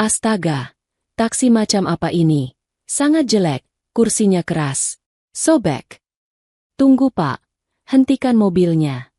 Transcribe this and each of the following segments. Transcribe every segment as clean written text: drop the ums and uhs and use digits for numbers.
Astaga, taksi macam apa ini? Sangat jelek, kursinya keras. Sobek. Tunggu Pak, hentikan mobilnya.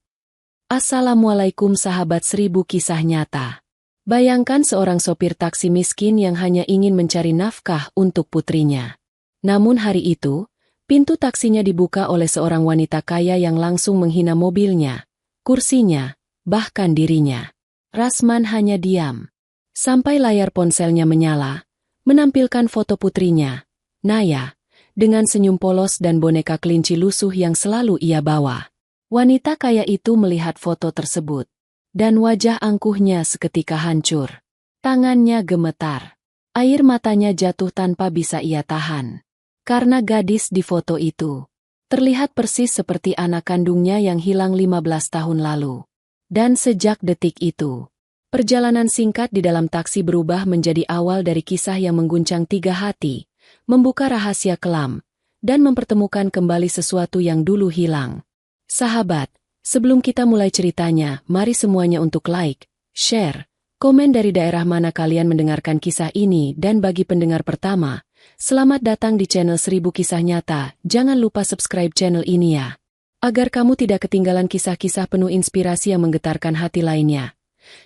Assalamualaikum sahabat 1000 kisah nyata. Bayangkan seorang sopir taksi miskin yang hanya ingin mencari nafkah untuk putrinya. Namun hari itu, pintu taksinya dibuka oleh seorang wanita kaya yang langsung menghina mobilnya, kursinya, bahkan dirinya. Rasman hanya diam. Sampai layar ponselnya menyala, menampilkan foto putrinya, Naya, dengan senyum polos dan boneka kelinci lusuh yang selalu ia bawa. Wanita kaya itu melihat foto tersebut, dan wajah angkuhnya seketika hancur. Tangannya gemetar. Air matanya jatuh tanpa bisa ia tahan. Karena gadis di foto itu terlihat persis seperti anak kandungnya yang hilang 15 tahun lalu. Dan sejak detik itu, perjalanan singkat di dalam taksi berubah menjadi awal dari kisah yang mengguncang 3 hati, membuka rahasia kelam, dan mempertemukan kembali sesuatu yang dulu hilang. Sahabat, sebelum kita mulai ceritanya, mari semuanya untuk like, share, komen dari daerah mana kalian mendengarkan kisah ini, dan bagi pendengar pertama, selamat datang di channel 1000 Kisah Nyata. Jangan lupa subscribe channel ini ya, agar kamu tidak ketinggalan kisah-kisah penuh inspirasi yang menggetarkan hati lainnya.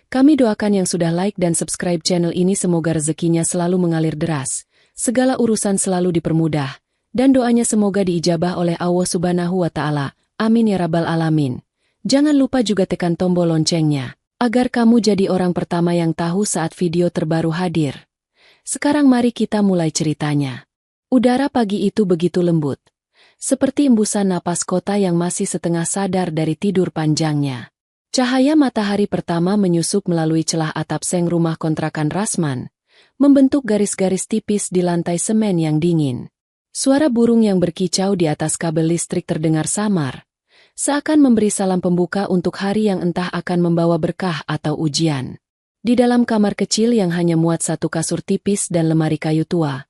Kami doakan yang sudah like dan subscribe channel ini semoga rezekinya selalu mengalir deras, segala urusan selalu dipermudah, dan doanya semoga diijabah oleh Allah Subhanahu wa Ta'ala. Amin ya Rabbal Alamin. Jangan lupa juga tekan tombol loncengnya, agar kamu jadi orang pertama yang tahu saat video terbaru hadir. Sekarang mari kita mulai ceritanya. Udara pagi itu begitu lembut, seperti embusan napas kota yang masih setengah sadar dari tidur panjangnya. Cahaya matahari pertama menyusup melalui celah atap seng rumah kontrakan Rasman, membentuk garis-garis tipis di lantai semen yang dingin. Suara burung yang berkicau di atas kabel listrik terdengar samar, seakan memberi salam pembuka untuk hari yang entah akan membawa berkah atau ujian. Di dalam kamar kecil yang hanya muat satu kasur tipis dan lemari kayu tua,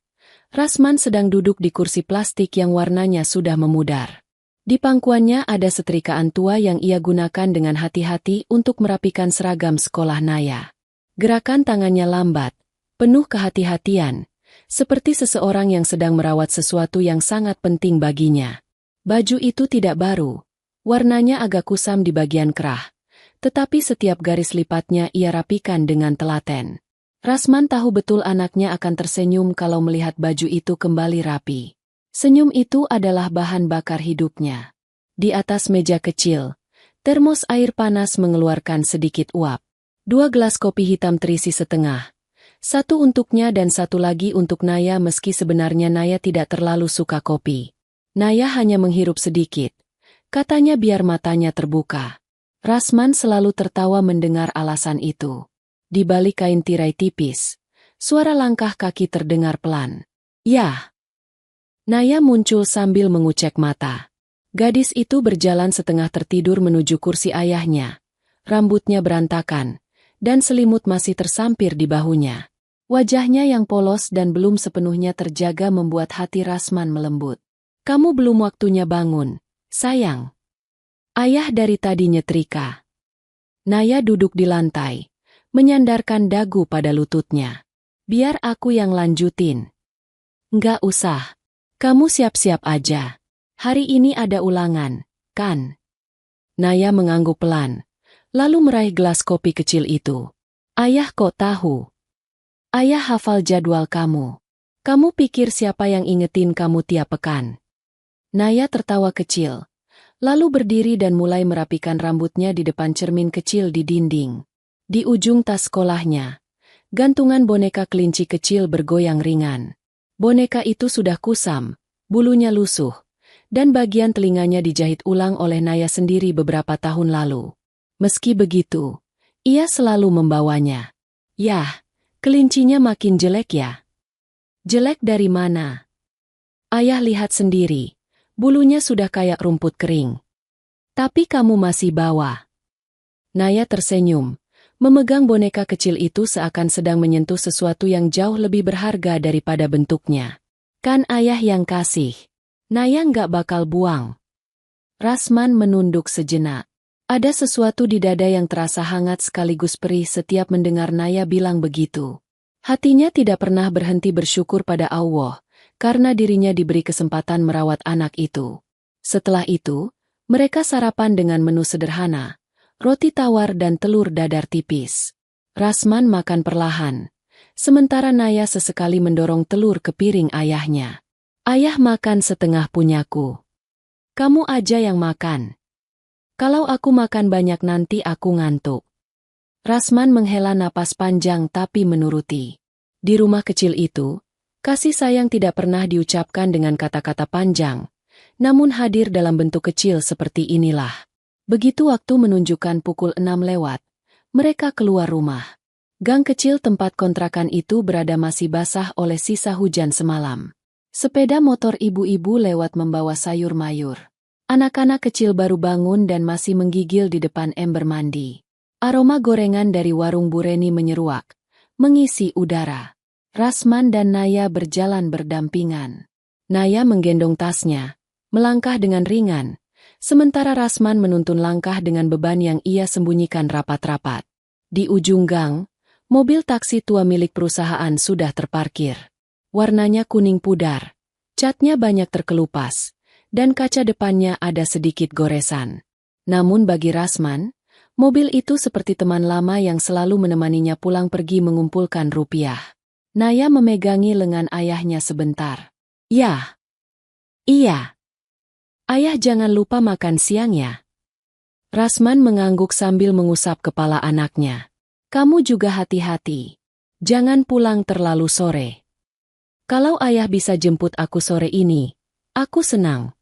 Rasman sedang duduk di kursi plastik yang warnanya sudah memudar. Di pangkuannya ada setrikaan tua yang ia gunakan dengan hati-hati untuk merapikan seragam sekolah Naya. Gerakan tangannya lambat, penuh kehati-hatian, seperti seseorang yang sedang merawat sesuatu yang sangat penting baginya. Baju itu tidak baru, warnanya agak kusam di bagian kerah, tetapi setiap garis lipatnya ia rapikan dengan telaten. Rasman tahu betul anaknya akan tersenyum kalau melihat baju itu kembali rapi. Senyum itu adalah bahan bakar hidupnya. Di atas meja kecil, termos air panas mengeluarkan sedikit uap. 2 gelas kopi hitam terisi setengah. Satu untuknya dan satu lagi untuk Naya meski sebenarnya Naya tidak terlalu suka kopi. Naya hanya menghirup sedikit. Katanya biar matanya terbuka. Rasman selalu tertawa mendengar alasan itu. Di balik kain tirai tipis, suara langkah kaki terdengar pelan. Yah! Naya muncul sambil mengucek mata. Gadis itu berjalan setengah tertidur menuju kursi ayahnya. Rambutnya berantakan, dan selimut masih tersampir di bahunya. Wajahnya yang polos dan belum sepenuhnya terjaga membuat hati Rasman melembut. Kamu belum waktunya bangun, sayang. Ayah dari tadi nyetrika. Naya duduk di lantai, menyandarkan dagu pada lututnya. Biar aku yang lanjutin. Nggak usah. Kamu siap-siap aja. Hari ini ada ulangan, kan? Naya mengangguk pelan, lalu meraih gelas kopi kecil itu. Ayah kok tahu? Ayah hafal jadwal kamu. Kamu pikir siapa yang ingetin kamu tiap pekan? Naya tertawa kecil, lalu berdiri dan mulai merapikan rambutnya di depan cermin kecil di dinding. Di ujung tas sekolahnya, gantungan boneka kelinci kecil bergoyang ringan. Boneka itu sudah kusam, bulunya lusuh, dan bagian telinganya dijahit ulang oleh Naya sendiri beberapa tahun lalu. Meski begitu, ia selalu membawanya. Yah, kelincinya makin jelek ya? Jelek dari mana? Ayah lihat sendiri, bulunya sudah kayak rumput kering. Tapi kamu masih bawa. Naya tersenyum, memegang boneka kecil itu seakan sedang menyentuh sesuatu yang jauh lebih berharga daripada bentuknya. Kan ayah yang kasih. Naya nggak bakal buang. Rasman menunduk sejenak. Ada sesuatu di dada yang terasa hangat sekaligus perih setiap mendengar Naya bilang begitu. Hatinya tidak pernah berhenti bersyukur pada Allah, karena dirinya diberi kesempatan merawat anak itu. Setelah itu, mereka sarapan dengan menu sederhana, roti tawar dan telur dadar tipis. Rasman makan perlahan, sementara Naya sesekali mendorong telur ke piring ayahnya. Ayah makan setengah punyaku. Kamu aja yang makan. Kalau aku makan banyak nanti aku ngantuk. Rasman menghela napas panjang tapi menuruti. Di rumah kecil itu, kasih sayang tidak pernah diucapkan dengan kata-kata panjang, namun hadir dalam bentuk kecil seperti inilah. Begitu waktu menunjukkan pukul 6 lewat, mereka keluar rumah. Gang kecil tempat kontrakan itu berada masih basah oleh sisa hujan semalam. Sepeda motor ibu-ibu lewat membawa sayur mayur. Anak-anak kecil baru bangun dan masih menggigil di depan ember mandi. Aroma gorengan dari warung Bu Reni menyeruak, mengisi udara. Rasman dan Naya berjalan berdampingan. Naya menggendong tasnya, melangkah dengan ringan, sementara Rasman menuntun langkah dengan beban yang ia sembunyikan rapat-rapat. Di ujung gang, mobil taksi tua milik perusahaan sudah terparkir. Warnanya kuning pudar, catnya banyak terkelupas, dan kaca depannya ada sedikit goresan. Namun bagi Rasman, mobil itu seperti teman lama yang selalu menemaninya pulang pergi mengumpulkan rupiah. Naya memegangi lengan ayahnya sebentar. Ya. Iya. Ayah jangan lupa makan siang ya. Rasman mengangguk sambil mengusap kepala anaknya. Kamu juga hati-hati. Jangan pulang terlalu sore. Kalau ayah bisa jemput aku sore ini, aku senang.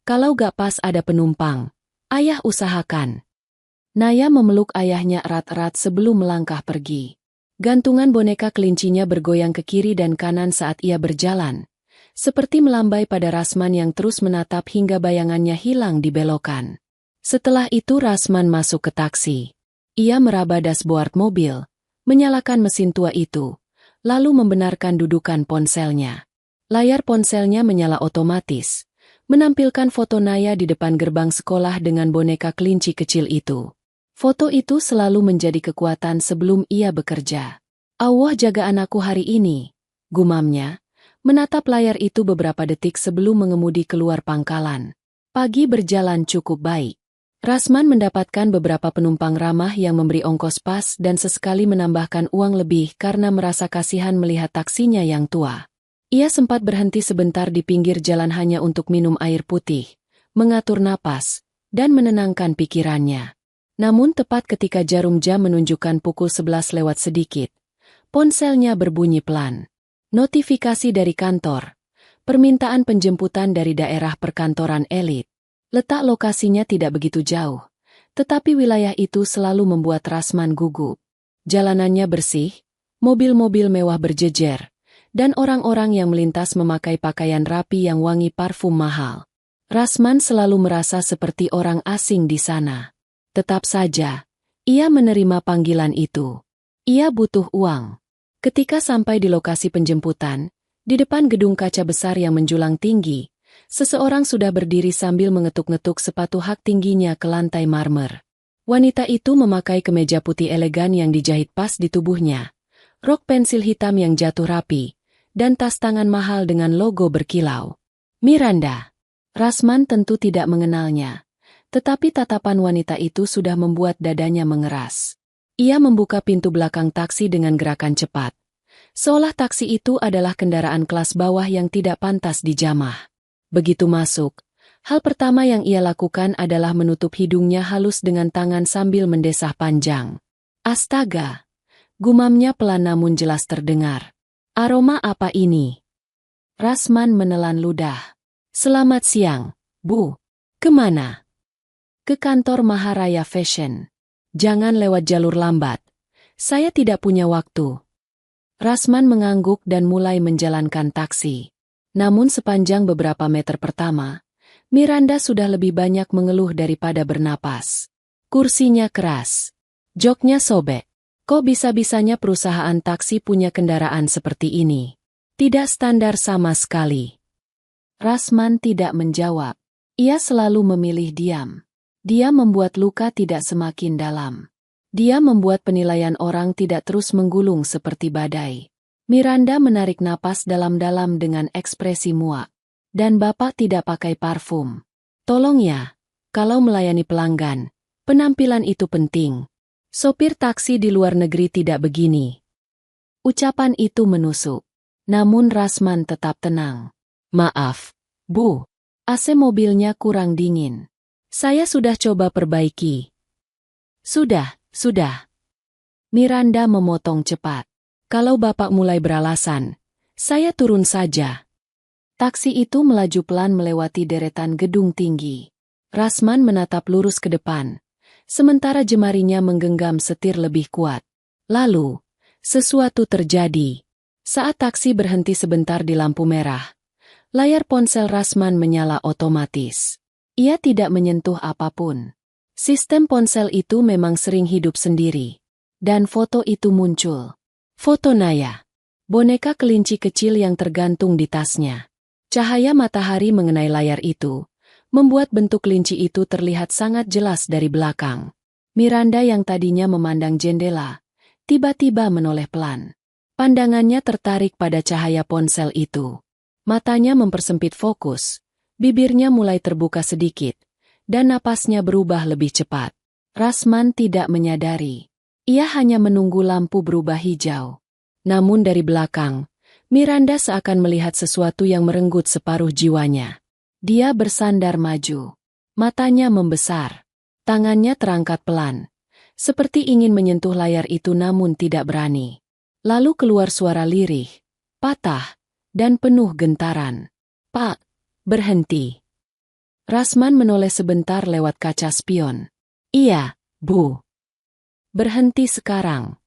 Kalau gak pas ada penumpang, ayah usahakan. Naya memeluk ayahnya erat-erat sebelum melangkah pergi. Gantungan boneka kelincinya bergoyang ke kiri dan kanan saat ia berjalan, seperti melambai pada Rasman yang terus menatap hingga bayangannya hilang di belokan. Setelah itu Rasman masuk ke taksi. Ia meraba dashboard mobil, menyalakan mesin tua itu, lalu membenarkan dudukan ponselnya. Layar ponselnya menyala otomatis, menampilkan foto Naya di depan gerbang sekolah dengan boneka kelinci kecil itu. Foto itu selalu menjadi kekuatan sebelum ia bekerja. Allah jaga anakku hari ini, gumamnya, menatap layar itu beberapa detik sebelum mengemudi keluar pangkalan. Pagi berjalan cukup baik. Rasman mendapatkan beberapa penumpang ramah yang memberi ongkos pas dan sesekali menambahkan uang lebih karena merasa kasihan melihat taksinya yang tua. Ia sempat berhenti sebentar di pinggir jalan hanya untuk minum air putih, mengatur napas, dan menenangkan pikirannya. Namun tepat ketika jarum jam menunjukkan pukul 11 lewat sedikit, ponselnya berbunyi pelan. Notifikasi dari kantor. Permintaan penjemputan dari daerah perkantoran elit. Letak lokasinya tidak begitu jauh, tetapi wilayah itu selalu membuat Rasman gugup. Jalanannya bersih, mobil-mobil mewah berjejer, dan orang-orang yang melintas memakai pakaian rapi yang wangi parfum mahal. Rasman selalu merasa seperti orang asing di sana. Tetap saja, ia menerima panggilan itu. Ia butuh uang. Ketika sampai di lokasi penjemputan, di depan gedung kaca besar yang menjulang tinggi, seseorang sudah berdiri sambil mengetuk-ngetuk sepatu hak tingginya ke lantai marmer. Wanita itu memakai kemeja putih elegan yang dijahit pas di tubuhnya, rok pensil hitam yang jatuh rapi, dan tas tangan mahal dengan logo berkilau. Miranda. Rasman tentu tidak mengenalnya, tetapi tatapan wanita itu sudah membuat dadanya mengeras. Ia membuka pintu belakang taksi dengan gerakan cepat, seolah taksi itu adalah kendaraan kelas bawah yang tidak pantas dijamah. Begitu masuk, hal pertama yang ia lakukan adalah menutup hidungnya halus dengan tangan sambil mendesah panjang. Astaga! Gumamnya pelan namun jelas terdengar. Aroma apa ini? Rasman menelan ludah. Selamat siang, Bu. Kemana? Ke kantor Maharaya Fashion. Jangan lewat jalur lambat. Saya tidak punya waktu. Rasman mengangguk dan mulai menjalankan taksi. Namun sepanjang beberapa meter pertama, Miranda sudah lebih banyak mengeluh daripada bernapas. Kursinya keras. Joknya sobek. Kok bisa-bisanya perusahaan taksi punya kendaraan seperti ini? Tidak standar sama sekali. Rasman tidak menjawab. Ia selalu memilih diam. Dia membuat luka tidak semakin dalam. Dia membuat penilaian orang tidak terus menggulung seperti badai. Miranda menarik napas dalam-dalam dengan ekspresi muak. Dan Bapak tidak pakai parfum. Tolong ya, kalau melayani pelanggan, penampilan itu penting. Sopir taksi di luar negeri tidak begini. Ucapan itu menusuk. Namun Rasman tetap tenang. Maaf, Bu. AC mobilnya kurang dingin. Saya sudah coba perbaiki. Sudah. Miranda memotong cepat. Kalau Bapak mulai beralasan, saya turun saja. Taksi itu melaju pelan melewati deretan gedung tinggi. Rasman menatap lurus ke depan, sementara jemarinya menggenggam setir lebih kuat. Lalu, sesuatu terjadi. Saat taksi berhenti sebentar di lampu merah, layar ponsel Rasman menyala otomatis. Ia tidak menyentuh apapun. Sistem ponsel itu memang sering hidup sendiri. Dan foto itu muncul. Foto Naya. Boneka kelinci kecil yang tergantung di tasnya. Cahaya matahari mengenai layar itu, membuat bentuk kelinci itu terlihat sangat jelas dari belakang. Miranda yang tadinya memandang jendela, tiba-tiba menoleh pelan. Pandangannya tertarik pada cahaya ponsel itu. Matanya mempersempit fokus, bibirnya mulai terbuka sedikit, dan napasnya berubah lebih cepat. Rasman tidak menyadari. Ia hanya menunggu lampu berubah hijau. Namun dari belakang, Miranda seakan melihat sesuatu yang merenggut separuh jiwanya. Dia bersandar maju. Matanya membesar. Tangannya terangkat pelan. Seperti ingin menyentuh layar itu namun tidak berani. Lalu keluar suara lirih, patah, dan penuh gentaran. Pak, berhenti. Rasman menoleh sebentar lewat kaca spion. Iya, Bu. Berhenti sekarang.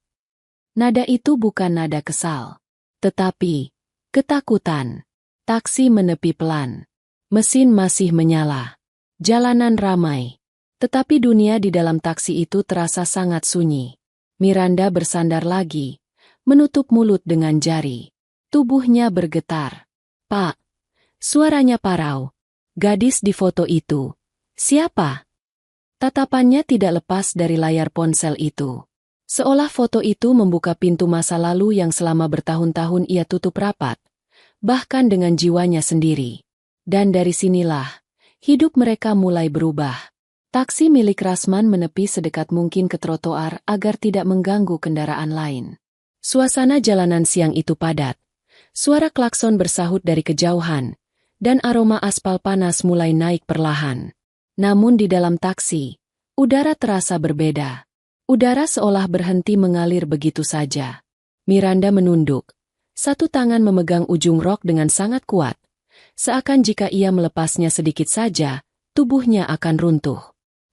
Nada itu bukan nada kesal. Tetapi, ketakutan. Taksi menepi pelan. Mesin masih menyala. Jalanan ramai. Tetapi dunia di dalam taksi itu terasa sangat sunyi. Miranda bersandar lagi, menutup mulut dengan jari. Tubuhnya bergetar. Pak. Suaranya parau. Gadis di foto itu. Siapa? Tatapannya tidak lepas dari layar ponsel itu. Seolah foto itu membuka pintu masa lalu yang selama bertahun-tahun ia tutup rapat, bahkan dengan jiwanya sendiri. Dan dari sinilah, hidup mereka mulai berubah. Taksi milik Rasman menepi sedekat mungkin ke trotoar agar tidak mengganggu kendaraan lain. Suasana jalanan siang itu padat. Suara klakson bersahut dari kejauhan, dan aroma aspal panas mulai naik perlahan. Namun di dalam taksi, udara terasa berbeda. Udara seolah berhenti mengalir begitu saja. Miranda menunduk. Satu tangan memegang ujung rok dengan sangat kuat. Seakan jika ia melepasnya sedikit saja, tubuhnya akan runtuh.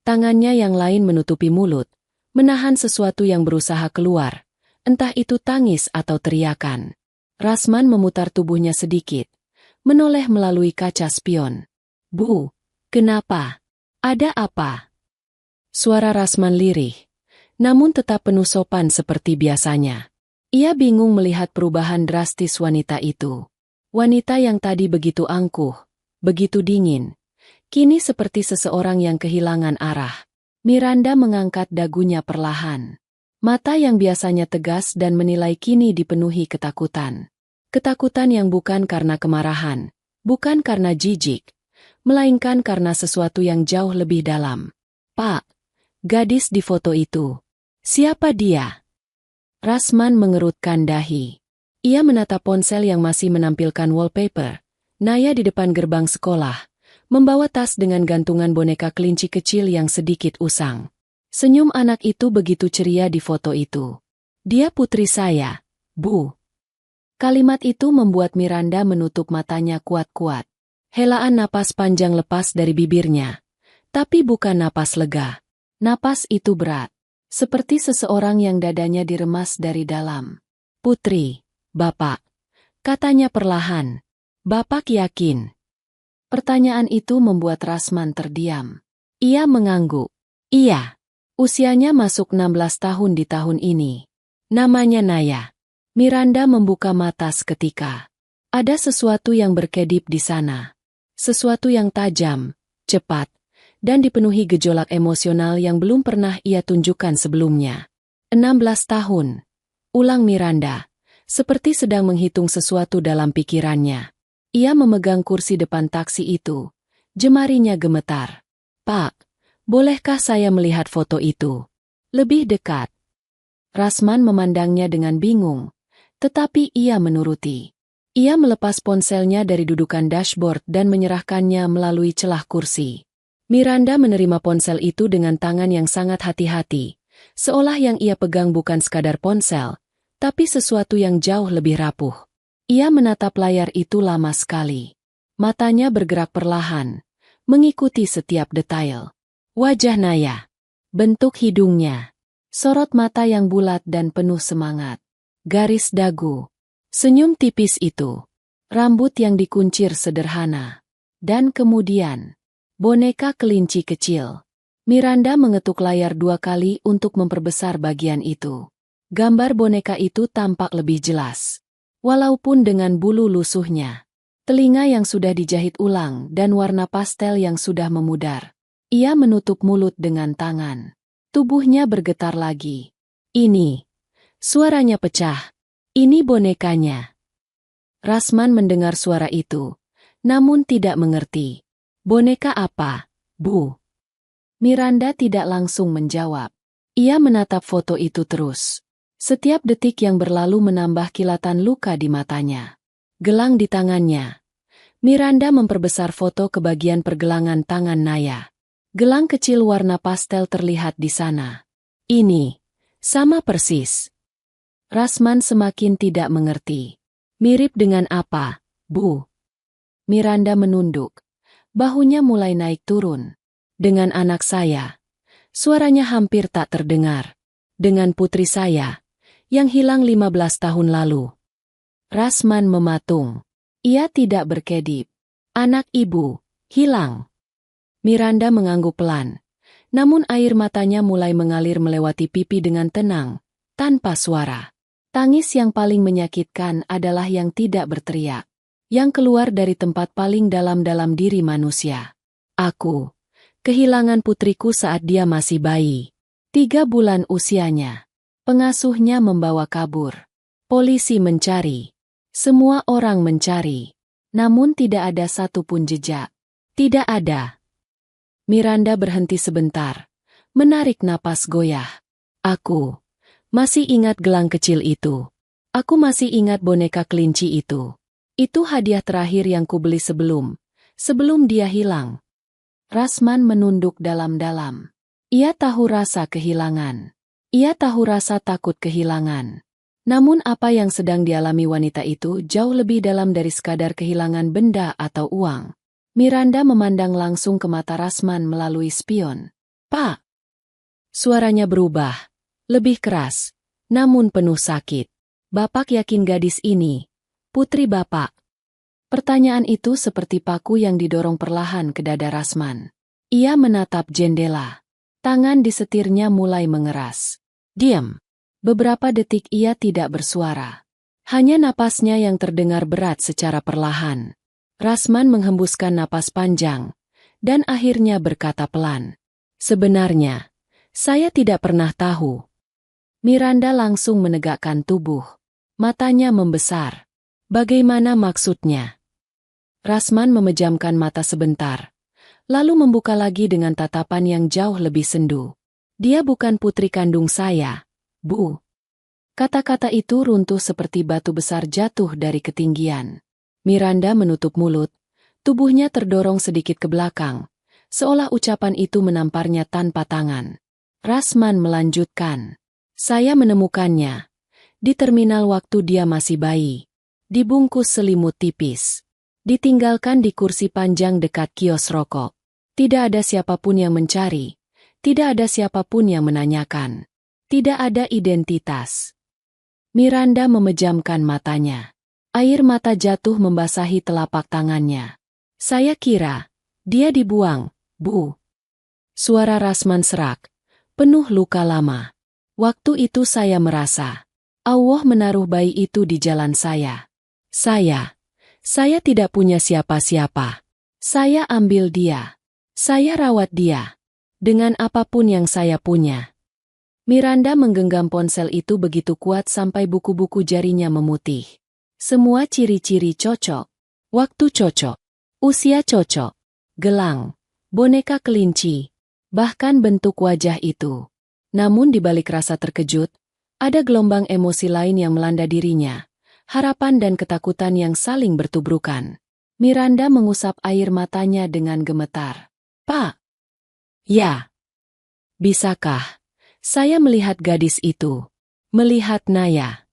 Tangannya yang lain menutupi mulut, menahan sesuatu yang berusaha keluar, entah itu tangis atau teriakan. Rasman memutar tubuhnya sedikit, menoleh melalui kaca spion. Bu, kenapa? Ada apa? Suara Rasman lirih, namun tetap penuh sopan seperti biasanya. Ia bingung melihat perubahan drastis wanita itu. Wanita yang tadi begitu angkuh, begitu dingin, kini seperti seseorang yang kehilangan arah. Miranda mengangkat dagunya perlahan. Mata yang biasanya tegas dan menilai kini dipenuhi ketakutan. Ketakutan yang bukan karena kemarahan, bukan karena jijik, melainkan karena sesuatu yang jauh lebih dalam. Pak, gadis di foto itu. Siapa dia? Rasman mengerutkan dahi. Ia menatap ponsel yang masih menampilkan wallpaper. Naya di depan gerbang sekolah, membawa tas dengan gantungan boneka kelinci kecil yang sedikit usang. Senyum anak itu begitu ceria di foto itu. Dia putri saya, Bu. Kalimat itu membuat Miranda menutup matanya kuat-kuat. Helaan napas panjang lepas dari bibirnya. Tapi bukan napas lega. Napas itu berat. Seperti seseorang yang dadanya diremas dari dalam. Putri, Bapak. Katanya perlahan. Bapak yakin? Pertanyaan itu membuat Rasman terdiam. Ia mengangguk. Iya. Usianya masuk 16 tahun di tahun ini. Namanya Naya. Miranda membuka mata seketika. Ada sesuatu yang berkedip di sana. Sesuatu yang tajam, cepat, dan dipenuhi gejolak emosional yang belum pernah ia tunjukkan sebelumnya. 16 tahun. Ulang Miranda, seperti sedang menghitung sesuatu dalam pikirannya. Ia memegang kursi depan taksi itu. Jemarinya gemetar. "Pak, bolehkah saya melihat foto itu? Lebih dekat." Rasman memandangnya dengan bingung, tetapi ia menuruti. Ia melepas ponselnya dari dudukan dashboard dan menyerahkannya melalui celah kursi. Miranda menerima ponsel itu dengan tangan yang sangat hati-hati, seolah yang ia pegang bukan sekadar ponsel, tapi sesuatu yang jauh lebih rapuh. Ia menatap layar itu lama sekali. Matanya bergerak perlahan, mengikuti setiap detail. Wajah Naya, bentuk hidungnya, sorot mata yang bulat dan penuh semangat, garis dagu, senyum tipis itu, rambut yang dikuncir sederhana, dan kemudian boneka kelinci kecil. Miranda mengetuk layar 2 kali untuk memperbesar bagian itu. Gambar boneka itu tampak lebih jelas. Walaupun dengan bulu lusuhnya, telinga yang sudah dijahit ulang dan warna pastel yang sudah memudar. Ia menutup mulut dengan tangan. Tubuhnya bergetar lagi. "Ini." Suaranya pecah. "Ini bonekanya." Rasman mendengar suara itu, namun tidak mengerti. "Boneka apa, Bu?" Miranda tidak langsung menjawab. Ia menatap foto itu terus. Setiap detik yang berlalu menambah kilatan luka di matanya. Gelang di tangannya. Miranda memperbesar foto ke bagian pergelangan tangan Naya. Gelang kecil warna pastel terlihat di sana. "Ini sama persis." Rasman semakin tidak mengerti. "Mirip dengan apa, Bu?" Miranda menunduk. Bahunya mulai naik turun. "Dengan anak saya." Suaranya hampir tak terdengar. "Dengan putri saya, yang hilang 15 tahun lalu." Rasman mematung. Ia tidak berkedip. "Anak ibu, hilang." Miranda mengangguk pelan. Namun air matanya mulai mengalir melewati pipi dengan tenang, tanpa suara. Tangis yang paling menyakitkan adalah yang tidak berteriak. Yang keluar dari tempat paling dalam diri manusia. "Aku kehilangan putriku saat dia masih bayi. 3 bulan usianya. Pengasuhnya membawa kabur. Polisi mencari. Semua orang mencari. Namun tidak ada satupun jejak. Tidak ada." Miranda berhenti sebentar. Menarik napas goyah. "Aku masih ingat gelang kecil itu. Aku masih ingat boneka kelinci itu. Itu hadiah terakhir yang kubeli sebelum dia hilang." Rasman menunduk dalam-dalam. Ia tahu rasa kehilangan. Ia tahu rasa takut kehilangan. Namun apa yang sedang dialami wanita itu jauh lebih dalam dari sekadar kehilangan benda atau uang. Miranda memandang langsung ke mata Rasman melalui spion. "Pak." Suaranya berubah. Lebih keras, namun penuh sakit. "Bapak yakin gadis ini putri Bapak?" Pertanyaan itu seperti paku yang didorong perlahan ke dada Rasman. Ia menatap jendela. Tangan di setirnya mulai mengeras. Diam. Beberapa detik ia tidak bersuara. Hanya napasnya yang terdengar berat secara perlahan. Rasman menghembuskan napas panjang, dan akhirnya berkata pelan. "Sebenarnya, saya tidak pernah tahu." Miranda langsung menegakkan tubuh. Matanya membesar. "Bagaimana maksudnya?" Rasman memejamkan mata sebentar, lalu membuka lagi dengan tatapan yang jauh lebih sendu. "Dia bukan putri kandung saya, Bu." Kata-kata itu runtuh seperti batu besar jatuh dari ketinggian. Miranda menutup mulut, tubuhnya terdorong sedikit ke belakang, seolah ucapan itu menamparnya tanpa tangan. Rasman melanjutkan. "Saya menemukannya di terminal waktu dia masih bayi, dibungkus selimut tipis, ditinggalkan di kursi panjang dekat kios rokok. Tidak ada siapapun yang mencari. Tidak ada siapapun yang menanyakan. Tidak ada identitas." Miranda memejamkan matanya. Air mata jatuh membasahi telapak tangannya. "Saya kira dia dibuang, Bu." Suara Rasman serak, penuh luka lama. "Waktu itu saya merasa Allah menaruh bayi itu di jalan saya. Saya tidak punya siapa-siapa. Saya ambil dia. Saya rawat dia. Dengan apapun yang saya punya." Miranda menggenggam ponsel itu begitu kuat sampai buku-buku jarinya memutih. Semua ciri-ciri cocok. Waktu cocok. Usia cocok. Gelang. Boneka kelinci. Bahkan bentuk wajah itu. Namun di balik rasa terkejut, ada gelombang emosi lain yang melanda dirinya. Harapan dan ketakutan yang saling bertubrukan. Miranda mengusap air matanya dengan gemetar. Pak. Ya. Bisakah saya melihat gadis itu? Melihat Naya.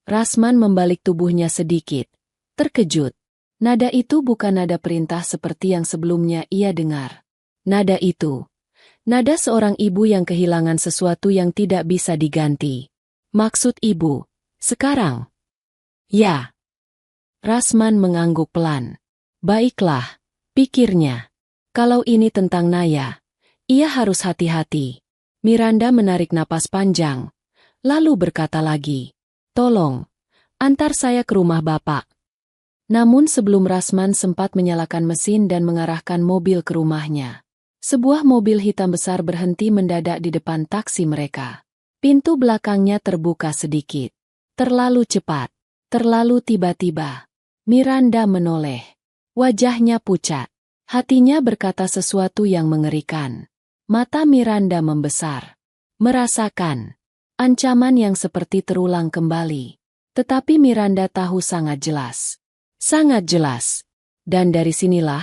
Rasman membalik tubuhnya sedikit. Terkejut. Nada itu bukan nada perintah seperti yang sebelumnya ia dengar. Nada itu. Nada seorang ibu yang kehilangan sesuatu yang tidak bisa diganti. Maksud ibu, sekarang? Ya. Rasman mengangguk pelan. Baiklah, pikirnya. Kalau ini tentang Naya, ia harus hati-hati. Miranda menarik napas panjang, lalu berkata lagi, "Tolong, antar saya ke rumah Bapak." Namun sebelum Rasman sempat menyalakan mesin dan mengarahkan mobil ke rumahnya, sebuah mobil hitam besar berhenti mendadak di depan taksi mereka. Pintu belakangnya terbuka sedikit. Terlalu cepat, terlalu tiba-tiba. Miranda menoleh. Wajahnya pucat. Hatinya berkata sesuatu yang mengerikan. Mata Miranda membesar. Merasakan ancaman yang seperti terulang kembali. Tetapi Miranda tahu sangat jelas. Sangat jelas. Dan dari sinilah,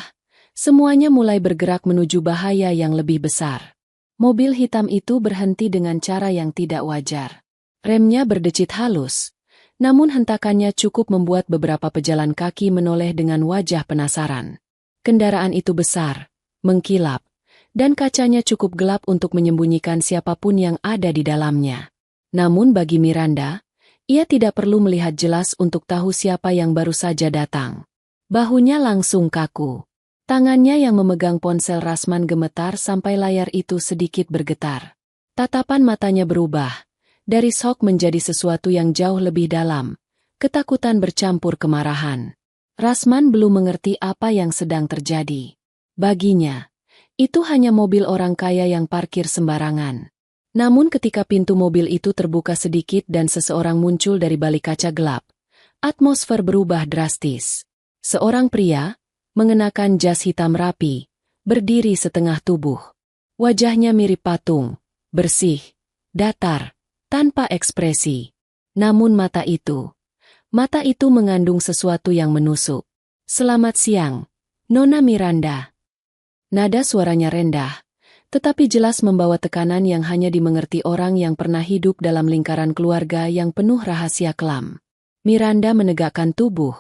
semuanya mulai bergerak menuju bahaya yang lebih besar. Mobil hitam itu berhenti dengan cara yang tidak wajar. Remnya berdecit halus. Namun hentakannya cukup membuat beberapa pejalan kaki menoleh dengan wajah penasaran. Kendaraan itu besar, mengkilap. Dan kacanya cukup gelap untuk menyembunyikan siapapun yang ada di dalamnya. Namun bagi Miranda, ia tidak perlu melihat jelas untuk tahu siapa yang baru saja datang. Bahunya langsung kaku. Tangannya yang memegang ponsel Rasman gemetar sampai layar itu sedikit bergetar. Tatapan matanya berubah, dari shock menjadi sesuatu yang jauh lebih dalam. Ketakutan bercampur kemarahan. Rasman belum mengerti apa yang sedang terjadi. Baginya, itu hanya mobil orang kaya yang parkir sembarangan. Namun ketika pintu mobil itu terbuka sedikit dan seseorang muncul dari balik kaca gelap, atmosfer berubah drastis. Seorang pria, mengenakan jas hitam rapi, berdiri setengah tubuh. Wajahnya mirip patung, bersih, datar, tanpa ekspresi. Namun mata itu mengandung sesuatu yang menusuk. "Selamat siang, Nona Miranda." Nada suaranya rendah, tetapi jelas membawa tekanan yang hanya dimengerti orang yang pernah hidup dalam lingkaran keluarga yang penuh rahasia kelam. Miranda menegakkan tubuh,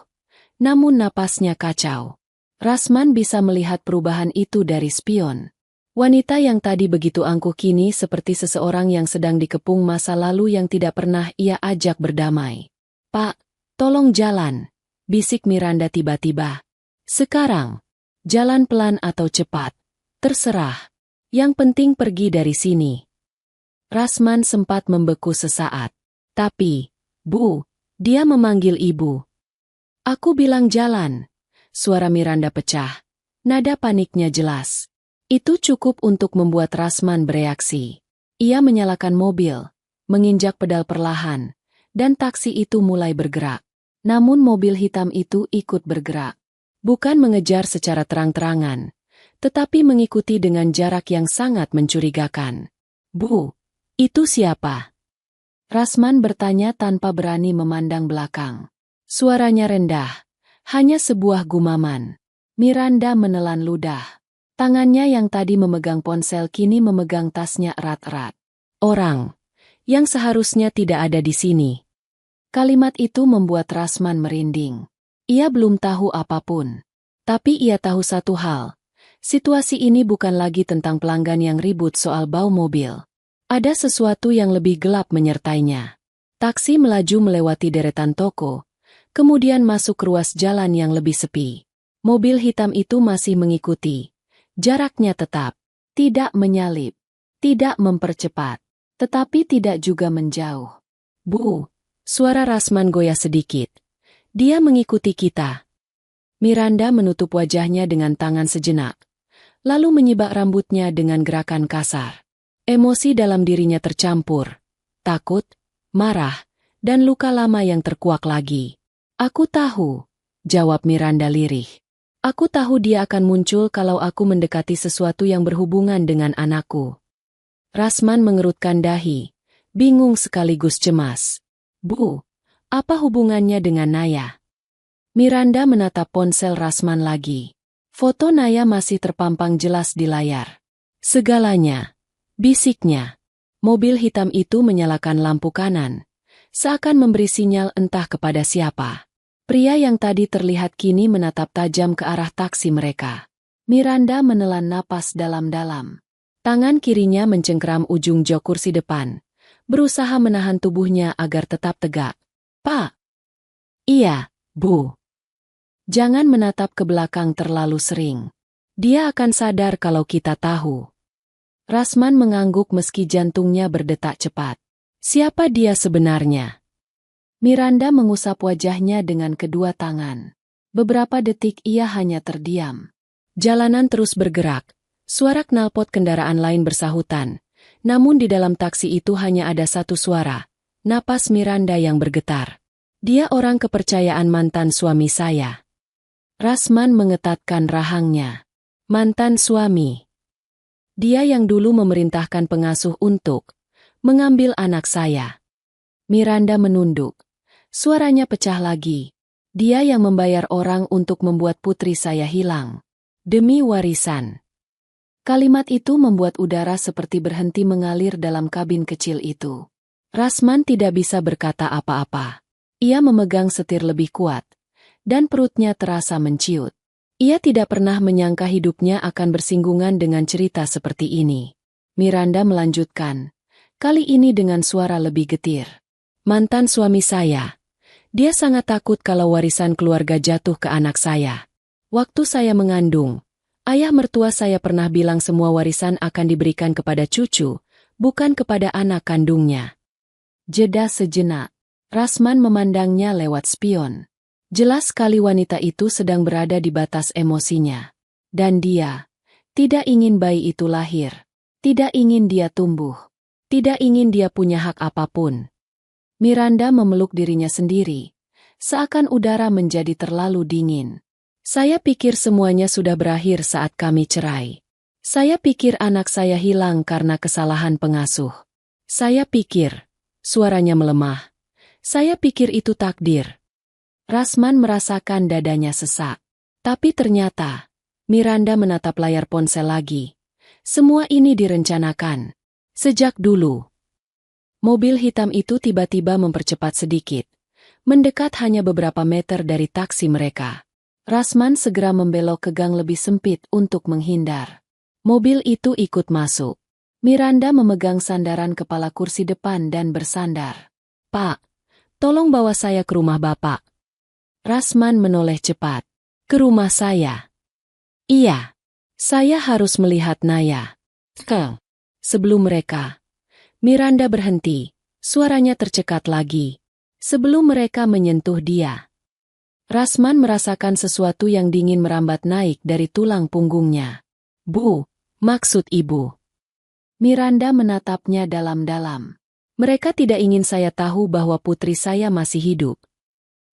namun napasnya kacau. Rasman bisa melihat perubahan itu dari spion. Wanita yang tadi begitu angkuh kini seperti seseorang yang sedang dikepung masa lalu yang tidak pernah ia ajak berdamai. "Pak, tolong jalan," bisik Miranda tiba-tiba. "Sekarang. Jalan pelan atau cepat. Terserah. Yang penting pergi dari sini." Rasman sempat membeku sesaat. "Tapi, Bu," dia memanggil ibu. "Aku bilang jalan." Suara Miranda pecah. Nada paniknya jelas. Itu cukup untuk membuat Rasman bereaksi. Ia menyalakan mobil, menginjak pedal perlahan, dan taksi itu mulai bergerak. Namun mobil hitam itu ikut bergerak. Bukan mengejar secara terang-terangan, tetapi mengikuti dengan jarak yang sangat mencurigakan. "Bu, itu siapa?" Rasman bertanya tanpa berani memandang belakang. Suaranya rendah, hanya sebuah gumaman. Miranda menelan ludah. Tangannya yang tadi memegang ponsel kini memegang tasnya erat-erat. "Orang yang seharusnya tidak ada di sini." Kalimat itu membuat Rasman merinding. Ia belum tahu apapun. Tapi ia tahu satu hal. Situasi ini bukan lagi tentang pelanggan yang ribut soal bau mobil. Ada sesuatu yang lebih gelap menyertainya. Taksi melaju melewati deretan toko, kemudian masuk ke ruas jalan yang lebih sepi. Mobil hitam itu masih mengikuti. Jaraknya tetap. Tidak menyalip. Tidak mempercepat. Tetapi tidak juga menjauh. "Bu," suara Rasman goyah sedikit. "Dia mengikuti kita." Miranda menutup wajahnya dengan tangan sejenak, lalu menyibak rambutnya dengan gerakan kasar. Emosi dalam dirinya tercampur. Takut, marah, dan luka lama yang terkuak lagi. Aku tahu, jawab Miranda lirih. Aku tahu dia akan muncul kalau aku mendekati sesuatu yang berhubungan dengan anakku. Rasman mengerutkan dahi, bingung sekaligus cemas. Bu, apa hubungannya dengan Naya? Miranda menatap ponsel Rasman lagi. Foto Naya masih terpampang jelas di layar. Segalanya, bisiknya. Mobil hitam itu menyalakan lampu kanan, seakan memberi sinyal entah kepada siapa. Pria yang tadi terlihat kini menatap tajam ke arah taksi mereka. Miranda menelan napas dalam-dalam. Tangan kirinya mencengkeram ujung jok kursi depan, berusaha menahan tubuhnya agar tetap tegak. Pak! Iya, Bu. Jangan menatap ke belakang terlalu sering. Dia akan sadar kalau kita tahu. Rasman mengangguk meski jantungnya berdetak cepat. Siapa dia sebenarnya? Miranda mengusap wajahnya dengan kedua tangan. Beberapa detik ia hanya terdiam. Jalanan terus bergerak. Suara knalpot kendaraan lain bersahutan. Namun di dalam taksi itu hanya ada satu suara. Napas Miranda yang bergetar. Dia orang kepercayaan mantan suami saya. Rasman mengetatkan rahangnya. Mantan suami. Dia yang dulu memerintahkan pengasuh untuk mengambil anak saya. Miranda menunduk. Suaranya pecah lagi. Dia yang membayar orang untuk membuat putri saya hilang. Demi warisan. Kalimat itu membuat udara seperti berhenti mengalir dalam kabin kecil itu. Rasman tidak bisa berkata apa-apa. Ia memegang setir lebih kuat, dan perutnya terasa menciut. Ia tidak pernah menyangka hidupnya akan bersinggungan dengan cerita seperti ini. Miranda melanjutkan, kali ini dengan suara lebih getir. Mantan suami saya. Dia sangat takut kalau warisan keluarga jatuh ke anak saya. Waktu saya mengandung, ayah mertua saya pernah bilang semua warisan akan diberikan kepada cucu, bukan kepada anak kandungnya. Jeda sejenak. Rasman memandangnya lewat spion. Jelas sekali wanita itu sedang berada di batas emosinya. Dan dia tidak ingin bayi itu lahir. Tidak ingin dia tumbuh. Tidak ingin dia punya hak apapun. Miranda memeluk dirinya sendiri. Seakan udara menjadi terlalu dingin. Saya pikir semuanya sudah berakhir saat kami cerai. Saya pikir anak saya hilang karena kesalahan pengasuh. Saya pikir, suaranya melemah. Saya pikir itu takdir. Rasman merasakan dadanya sesak. Tapi ternyata, Miranda menatap layar ponsel lagi. Semua ini direncanakan. Sejak dulu. Mobil hitam itu tiba-tiba mempercepat sedikit. Mendekat hanya beberapa meter dari taksi mereka. Rasman segera membelok ke gang lebih sempit untuk menghindar. Mobil itu ikut masuk. Miranda memegang sandaran kepala kursi depan dan bersandar. Pak, tolong bawa saya ke rumah Bapak. Rasman menoleh cepat. Ke rumah saya? Iya. Saya harus melihat Naya. Sebelum mereka. Miranda berhenti, suaranya tercekat lagi. Sebelum mereka menyentuh dia. Rasman merasakan sesuatu yang dingin merambat naik dari tulang punggungnya. Bu, maksud ibu. Miranda menatapnya dalam-dalam. Mereka tidak ingin saya tahu bahwa putri saya masih hidup.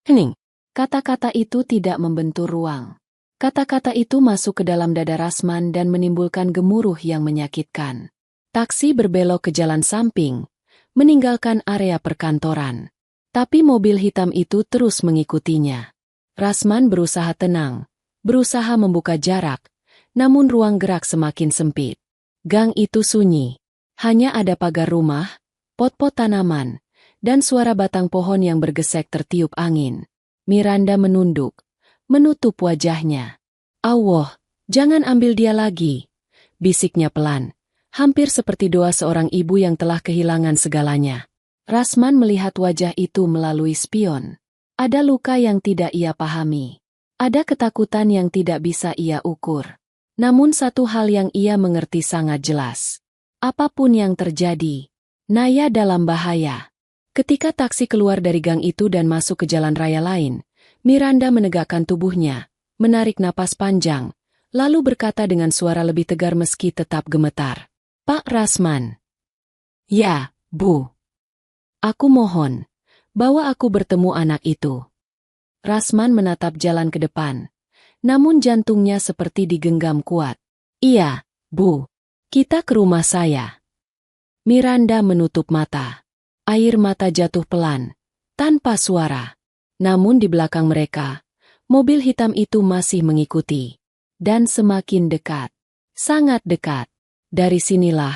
Hening. Kata-kata itu tidak membentur ruang. Kata-kata itu masuk ke dalam dada Rasman dan menimbulkan gemuruh yang menyakitkan. Taksi berbelok ke jalan samping, meninggalkan area perkantoran. Tapi mobil hitam itu terus mengikutinya. Rasman berusaha tenang, berusaha membuka jarak, namun ruang gerak semakin sempit. Gang itu sunyi. Hanya ada pagar rumah, pot-pot tanaman, dan suara batang pohon yang bergesek tertiup angin. Miranda menunduk, menutup wajahnya. Allah, jangan ambil dia lagi, bisiknya pelan. Hampir seperti doa seorang ibu yang telah kehilangan segalanya. Rasman melihat wajah itu melalui spion. Ada luka yang tidak ia pahami. Ada ketakutan yang tidak bisa ia ukur. Namun satu hal yang ia mengerti sangat jelas. Apapun yang terjadi, Naya dalam bahaya. Ketika taksi keluar dari gang itu dan masuk ke jalan raya lain, Miranda menegakkan tubuhnya, menarik napas panjang, lalu berkata dengan suara lebih tegar meski tetap gemetar. Pak Rasman, Ya, Bu. Aku mohon, bawa aku bertemu anak itu. Rasman menatap jalan ke depan, namun jantungnya seperti digenggam kuat. Iya, Bu. Kita ke rumah saya. Miranda menutup mata. Air mata jatuh pelan, tanpa suara. Namun di belakang mereka, mobil hitam itu masih mengikuti. Dan semakin dekat. Sangat dekat. Dari sinilah,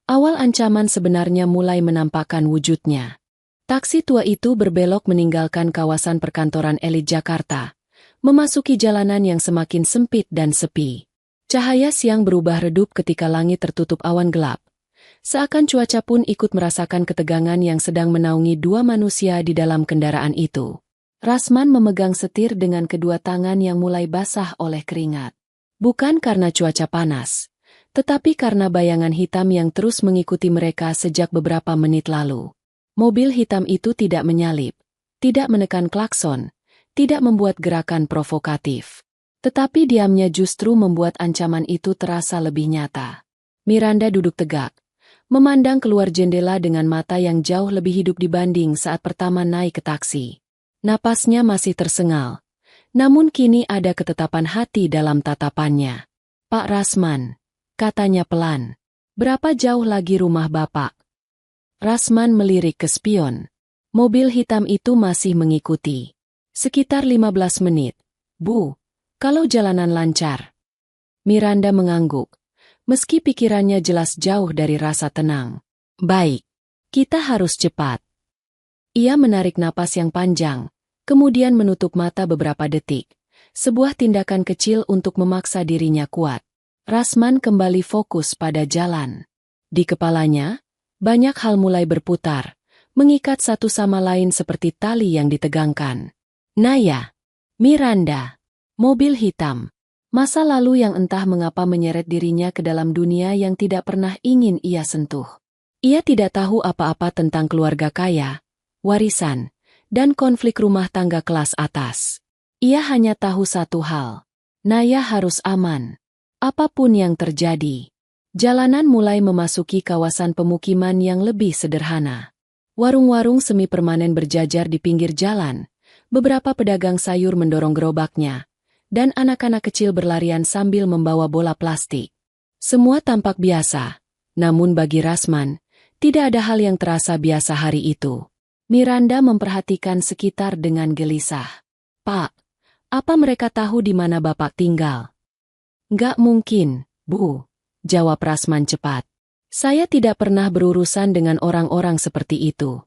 awal ancaman sebenarnya mulai menampakkan wujudnya. Taksi tua itu berbelok meninggalkan kawasan perkantoran elit Jakarta, memasuki jalanan yang semakin sempit dan sepi. Cahaya siang berubah redup ketika langit tertutup awan gelap. Seakan cuaca pun ikut merasakan ketegangan yang sedang menaungi dua manusia di dalam kendaraan itu. Rasman memegang setir dengan kedua tangan yang mulai basah oleh keringat. Bukan karena cuaca panas, tetapi karena bayangan hitam yang terus mengikuti mereka sejak beberapa menit lalu. Mobil hitam itu tidak menyalip, tidak menekan klakson, tidak membuat gerakan provokatif. Tetapi diamnya justru membuat ancaman itu terasa lebih nyata. Miranda duduk tegak, memandang keluar jendela dengan mata yang jauh lebih hidup dibanding saat pertama naik ke taksi. Napasnya masih tersengal, namun kini ada ketetapan hati dalam tatapannya. Pak Rasman, katanya pelan, berapa jauh lagi rumah Bapak? Rasman melirik ke spion. Mobil hitam itu masih mengikuti. Sekitar 15 menit. Bu, kalau jalanan lancar. Miranda mengangguk, meski pikirannya jelas jauh dari rasa tenang. Baik, kita harus cepat. Ia menarik napas yang panjang, kemudian menutup mata beberapa detik. Sebuah tindakan kecil untuk memaksa dirinya kuat. Rasman kembali fokus pada jalan. Di kepalanya, banyak hal mulai berputar, mengikat satu sama lain seperti tali yang ditegangkan. Naya, Miranda, mobil hitam. Masa lalu yang entah mengapa menyeret dirinya ke dalam dunia yang tidak pernah ingin ia sentuh. Ia tidak tahu apa-apa tentang keluarga kaya, warisan, dan konflik rumah tangga kelas atas. Ia hanya tahu satu hal. Naya harus aman. Apapun yang terjadi. Jalanan mulai memasuki kawasan pemukiman yang lebih sederhana. Warung-warung semi permanen berjajar di pinggir jalan. Beberapa pedagang sayur mendorong gerobaknya. Dan anak-anak kecil berlarian sambil membawa bola plastik. Semua tampak biasa. Namun bagi Rasman, tidak ada hal yang terasa biasa hari itu. Miranda memperhatikan sekitar dengan gelisah. Pak, apa mereka tahu di mana Bapak tinggal? Nggak mungkin, Bu, jawab Rasman cepat. Saya tidak pernah berurusan dengan orang-orang seperti itu.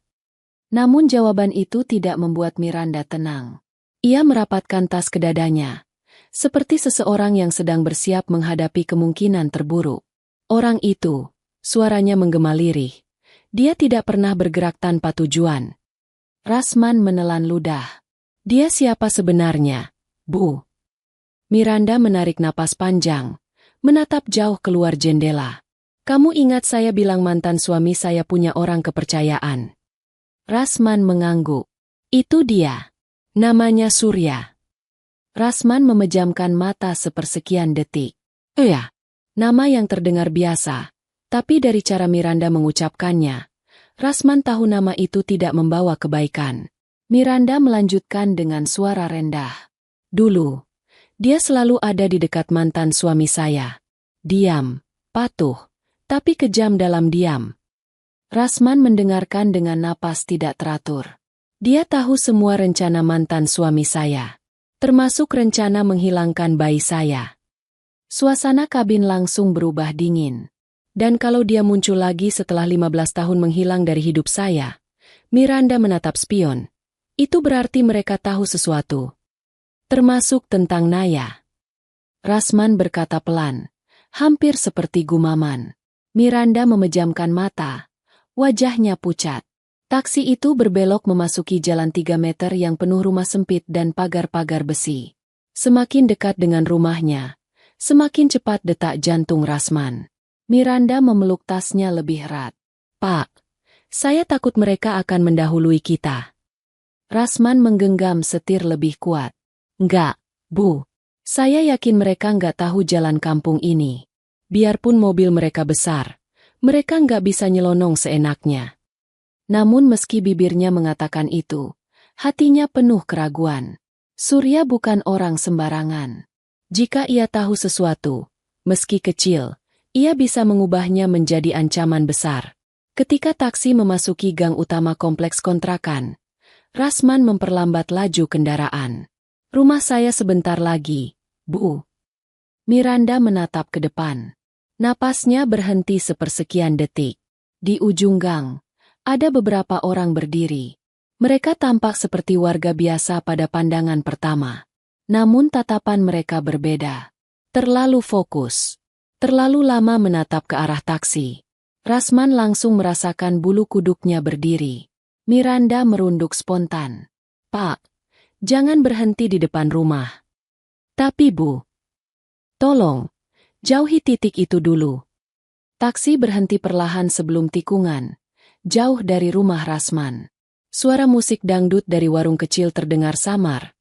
Namun jawaban itu tidak membuat Miranda tenang. Ia merapatkan tas ke dadanya, seperti seseorang yang sedang bersiap menghadapi kemungkinan terburuk. Orang itu, suaranya menggema lirih. Dia tidak pernah bergerak tanpa tujuan. Rasman menelan ludah. Dia siapa sebenarnya, Bu? Miranda menarik napas panjang, menatap jauh keluar jendela. Kamu ingat saya bilang mantan suami saya punya orang kepercayaan? Rasman mengangguk. Itu dia. Namanya Surya. Rasman memejamkan mata sepersekian detik. Iya, nama yang terdengar biasa. Tapi dari cara Miranda mengucapkannya, Rasman tahu nama itu tidak membawa kebaikan. Miranda melanjutkan dengan suara rendah. Dulu, dia selalu ada di dekat mantan suami saya. Diam, patuh, tapi kejam dalam diam. Rasman mendengarkan dengan napas tidak teratur. Dia tahu semua rencana mantan suami saya, termasuk rencana menghilangkan bayi saya. Suasana kabin langsung berubah dingin. Dan kalau dia muncul lagi setelah 15 tahun menghilang dari hidup saya, Miranda menatap spion. Itu berarti mereka tahu sesuatu. Termasuk tentang Naya. Rasman berkata pelan, hampir seperti gumaman. Miranda memejamkan mata. Wajahnya pucat. Taksi itu berbelok memasuki jalan 3 meter yang penuh rumah sempit dan pagar-pagar besi. Semakin dekat dengan rumahnya, semakin cepat detak jantung Rasman. Miranda memeluk tasnya lebih erat. Pak, saya takut mereka akan mendahului kita. Rasman menggenggam setir lebih kuat. Enggak, Bu. Saya yakin mereka nggak tahu jalan kampung ini. Biarpun mobil mereka besar, Mereka nggak bisa nyelonong seenaknya. Namun meski bibirnya mengatakan itu, hatinya penuh keraguan. Surya bukan orang sembarangan. Jika ia tahu sesuatu, meski kecil, ia bisa mengubahnya menjadi ancaman besar. Ketika taksi memasuki gang utama kompleks kontrakan, Rasman memperlambat laju kendaraan. "Rumah saya sebentar lagi, Bu." Miranda menatap ke depan. Napasnya berhenti sepersekian detik. Di ujung gang, ada beberapa orang berdiri. Mereka tampak seperti warga biasa pada pandangan pertama. Namun tatapan mereka berbeda. Terlalu fokus. Terlalu lama menatap ke arah taksi. Rasman langsung merasakan bulu kuduknya berdiri. Miranda merunduk spontan. "Pak, jangan berhenti di depan rumah." "Tapi Bu, tolong, jauhi titik itu dulu." Taksi berhenti perlahan sebelum tikungan, jauh dari rumah Rasman. Suara musik dangdut dari warung kecil terdengar samar,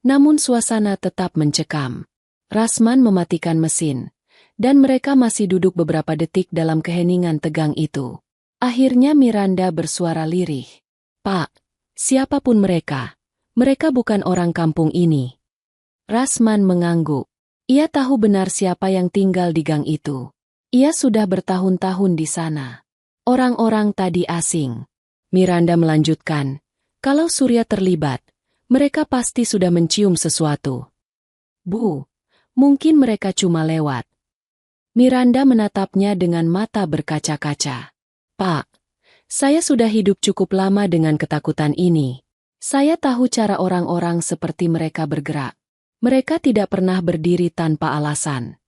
namun suasana tetap mencekam. Rasman mematikan mesin, dan mereka masih duduk beberapa detik dalam keheningan tegang itu. Akhirnya Miranda bersuara lirih. "Pak, siapapun mereka bukan orang kampung ini." Rasman mengangguk. Ia tahu benar siapa yang tinggal di gang itu. Ia sudah bertahun-tahun di sana. Orang-orang tadi asing. Miranda melanjutkan, "Kalau Surya terlibat, mereka pasti sudah mencium sesuatu." "Bu, mungkin mereka cuma lewat." Miranda menatapnya dengan mata berkaca-kaca. "Pak, saya sudah hidup cukup lama dengan ketakutan ini. Saya tahu cara orang-orang seperti mereka bergerak. Mereka tidak pernah berdiri tanpa alasan."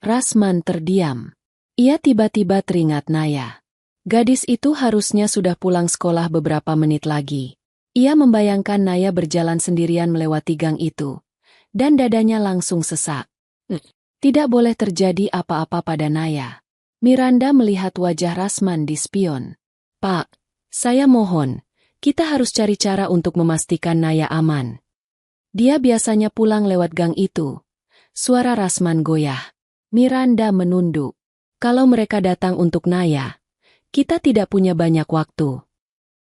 Rasman terdiam. Ia tiba-tiba teringat Naya. Gadis itu harusnya sudah pulang sekolah beberapa menit lagi. Ia membayangkan Naya berjalan sendirian melewati gang itu. Dan dadanya langsung sesak. Tidak boleh terjadi apa-apa pada Naya. Miranda melihat wajah Rasman di spion. "Pak, saya mohon, kita harus cari cara untuk memastikan Naya aman. Dia biasanya pulang lewat gang itu." Suara Rasman goyah. Miranda menunduk. "Kalau mereka datang untuk Naya, kita tidak punya banyak waktu."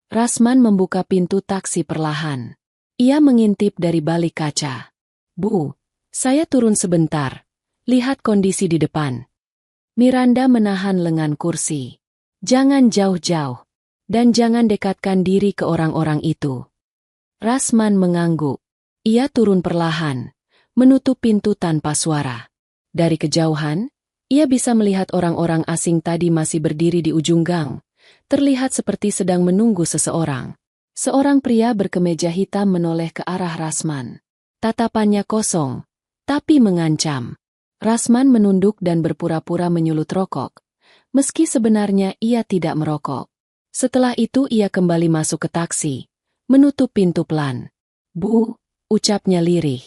Rasman membuka pintu taksi perlahan. Ia mengintip dari balik kaca. "Bu, saya turun sebentar. Lihat kondisi di depan." Miranda menahan lengan kursi. "Jangan jauh-jauh. Dan jangan dekatkan diri ke orang-orang itu." Rasman mengangguk. Ia turun perlahan, menutup pintu tanpa suara. Dari kejauhan, ia bisa melihat orang-orang asing tadi masih berdiri di ujung gang, terlihat seperti sedang menunggu seseorang. Seorang pria berkemeja hitam menoleh ke arah Rasman. Tatapannya kosong, tapi mengancam. Rasman menunduk dan berpura-pura menyulut rokok, meski sebenarnya ia tidak merokok. Setelah itu ia kembali masuk ke taksi, menutup pintu pelan. "Bu," ucapnya lirih.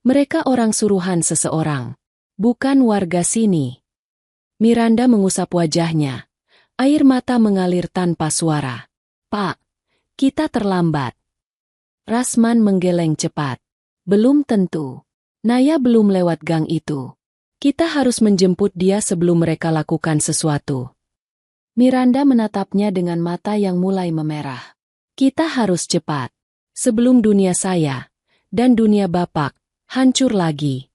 "Mereka orang suruhan seseorang, bukan warga sini." Miranda mengusap wajahnya. Air mata mengalir tanpa suara. "Pak, kita terlambat." Rasman menggeleng cepat. "Belum tentu. Naya belum lewat gang itu. Kita harus menjemput dia sebelum mereka lakukan sesuatu." Miranda menatapnya dengan mata yang mulai memerah. "Kita harus cepat. Sebelum dunia saya dan dunia Bapak hancur lagi."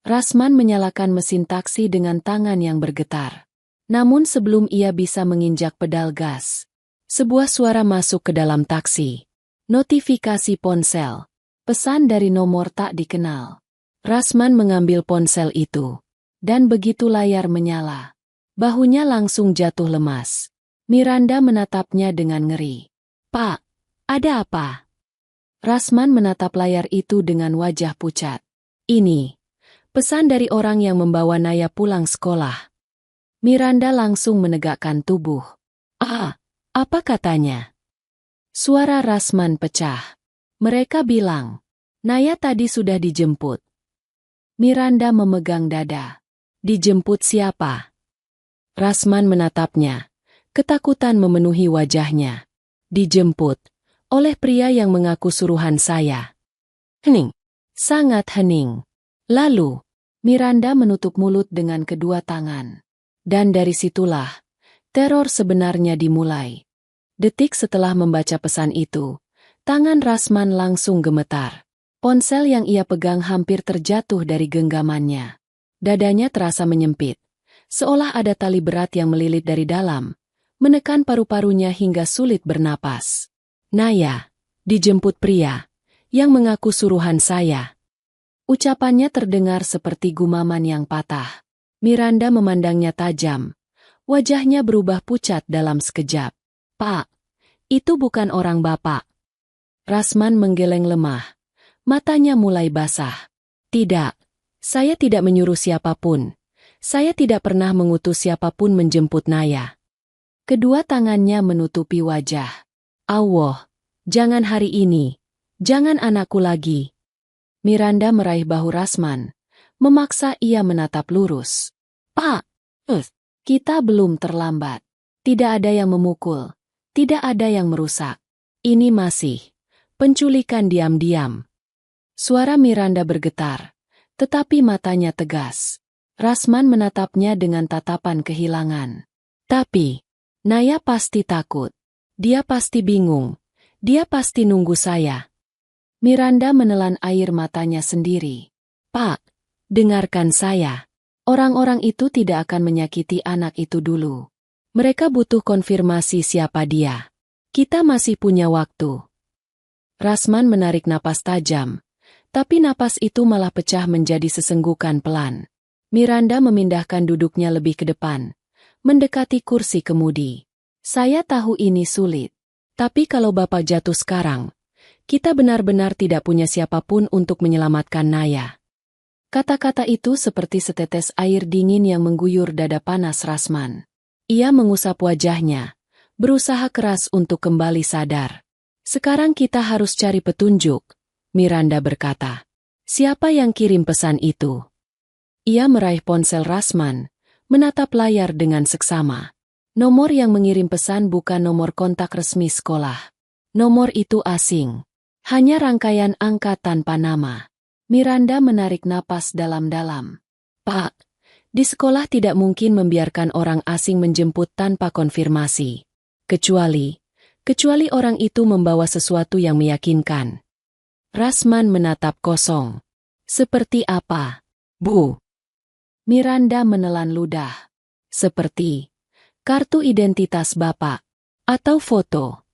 Rasman menyalakan mesin taksi dengan tangan yang bergetar. Namun sebelum ia bisa menginjak pedal gas, sebuah suara masuk ke dalam taksi. Notifikasi ponsel. Pesan dari nomor tak dikenal. Rasman mengambil ponsel itu. Dan begitu layar menyala, bahunya langsung jatuh lemas. Miranda menatapnya dengan ngeri. "Pak, ada apa?" Rasman menatap layar itu dengan wajah pucat. "Ini pesan dari orang yang membawa Naya pulang sekolah." Miranda langsung menegakkan tubuh. "Ah, apa katanya?" Suara Rasman pecah. "Mereka bilang, Naya tadi sudah dijemput." Miranda memegang dada. "Dijemput siapa?" Rasman menatapnya. Ketakutan memenuhi wajahnya. "Dijemput oleh pria yang mengaku suruhan saya." Hening. Sangat hening. Lalu, Miranda menutup mulut dengan kedua tangan. Dan dari situlah, Teror sebenarnya dimulai. Detik setelah membaca pesan itu, tangan Rasman langsung gemetar. Ponsel yang ia pegang hampir terjatuh dari genggamannya. Dadanya terasa menyempit, seolah ada tali berat yang melilit dari dalam, menekan paru-parunya hingga sulit bernapas. Naya, dijemput pria, yang mengaku suruhan saya. Ucapannya terdengar seperti gumaman yang patah. Miranda memandangnya tajam. Wajahnya berubah pucat dalam sekejap. Pak, itu bukan orang Bapak. Rasman menggeleng lemah. Matanya mulai basah. Tidak, saya tidak menyuruh siapapun. Saya tidak pernah mengutus siapapun menjemput Naya. Kedua tangannya menutupi wajah. Allah, jangan hari ini. Jangan anakku lagi. Miranda meraih bahu Rasman. Memaksa ia menatap lurus. Pak, kita belum terlambat. Tidak ada yang memukul. Tidak ada yang merusak. Ini masih penculikan diam-diam. Suara Miranda bergetar, tetapi matanya tegas. Rasman menatapnya dengan tatapan kehilangan. Tapi, Naya pasti takut. Dia pasti bingung. Dia pasti nunggu saya. Miranda menelan air matanya sendiri. Pak, dengarkan saya. Orang-orang itu tidak akan menyakiti anak itu dulu. Mereka butuh konfirmasi siapa dia. Kita masih punya waktu. Rasman menarik napas tajam. Tapi napas itu malah pecah menjadi sesenggukan pelan. Miranda memindahkan duduknya lebih ke depan, mendekati kursi kemudi. Saya tahu ini sulit. Tapi kalau Bapak jatuh sekarang, kita benar-benar tidak punya siapapun untuk menyelamatkan Naya. Kata-kata itu seperti setetes air dingin yang mengguyur dada panas Rasman. Ia mengusap wajahnya, berusaha keras untuk kembali sadar. Sekarang kita harus cari petunjuk. Miranda berkata, siapa yang kirim pesan itu? Ia meraih ponsel Rasman, menatap layar dengan seksama. Nomor yang mengirim pesan bukan nomor kontak resmi sekolah. Nomor itu asing. Hanya rangkaian angka tanpa nama. Miranda menarik napas dalam-dalam. Pak, di sekolah tidak mungkin membiarkan orang asing menjemput tanpa konfirmasi. Kecuali orang itu membawa sesuatu yang meyakinkan. Rasman menatap kosong. Seperti apa, Bu? Miranda menelan ludah. Seperti kartu identitas Bapak atau foto.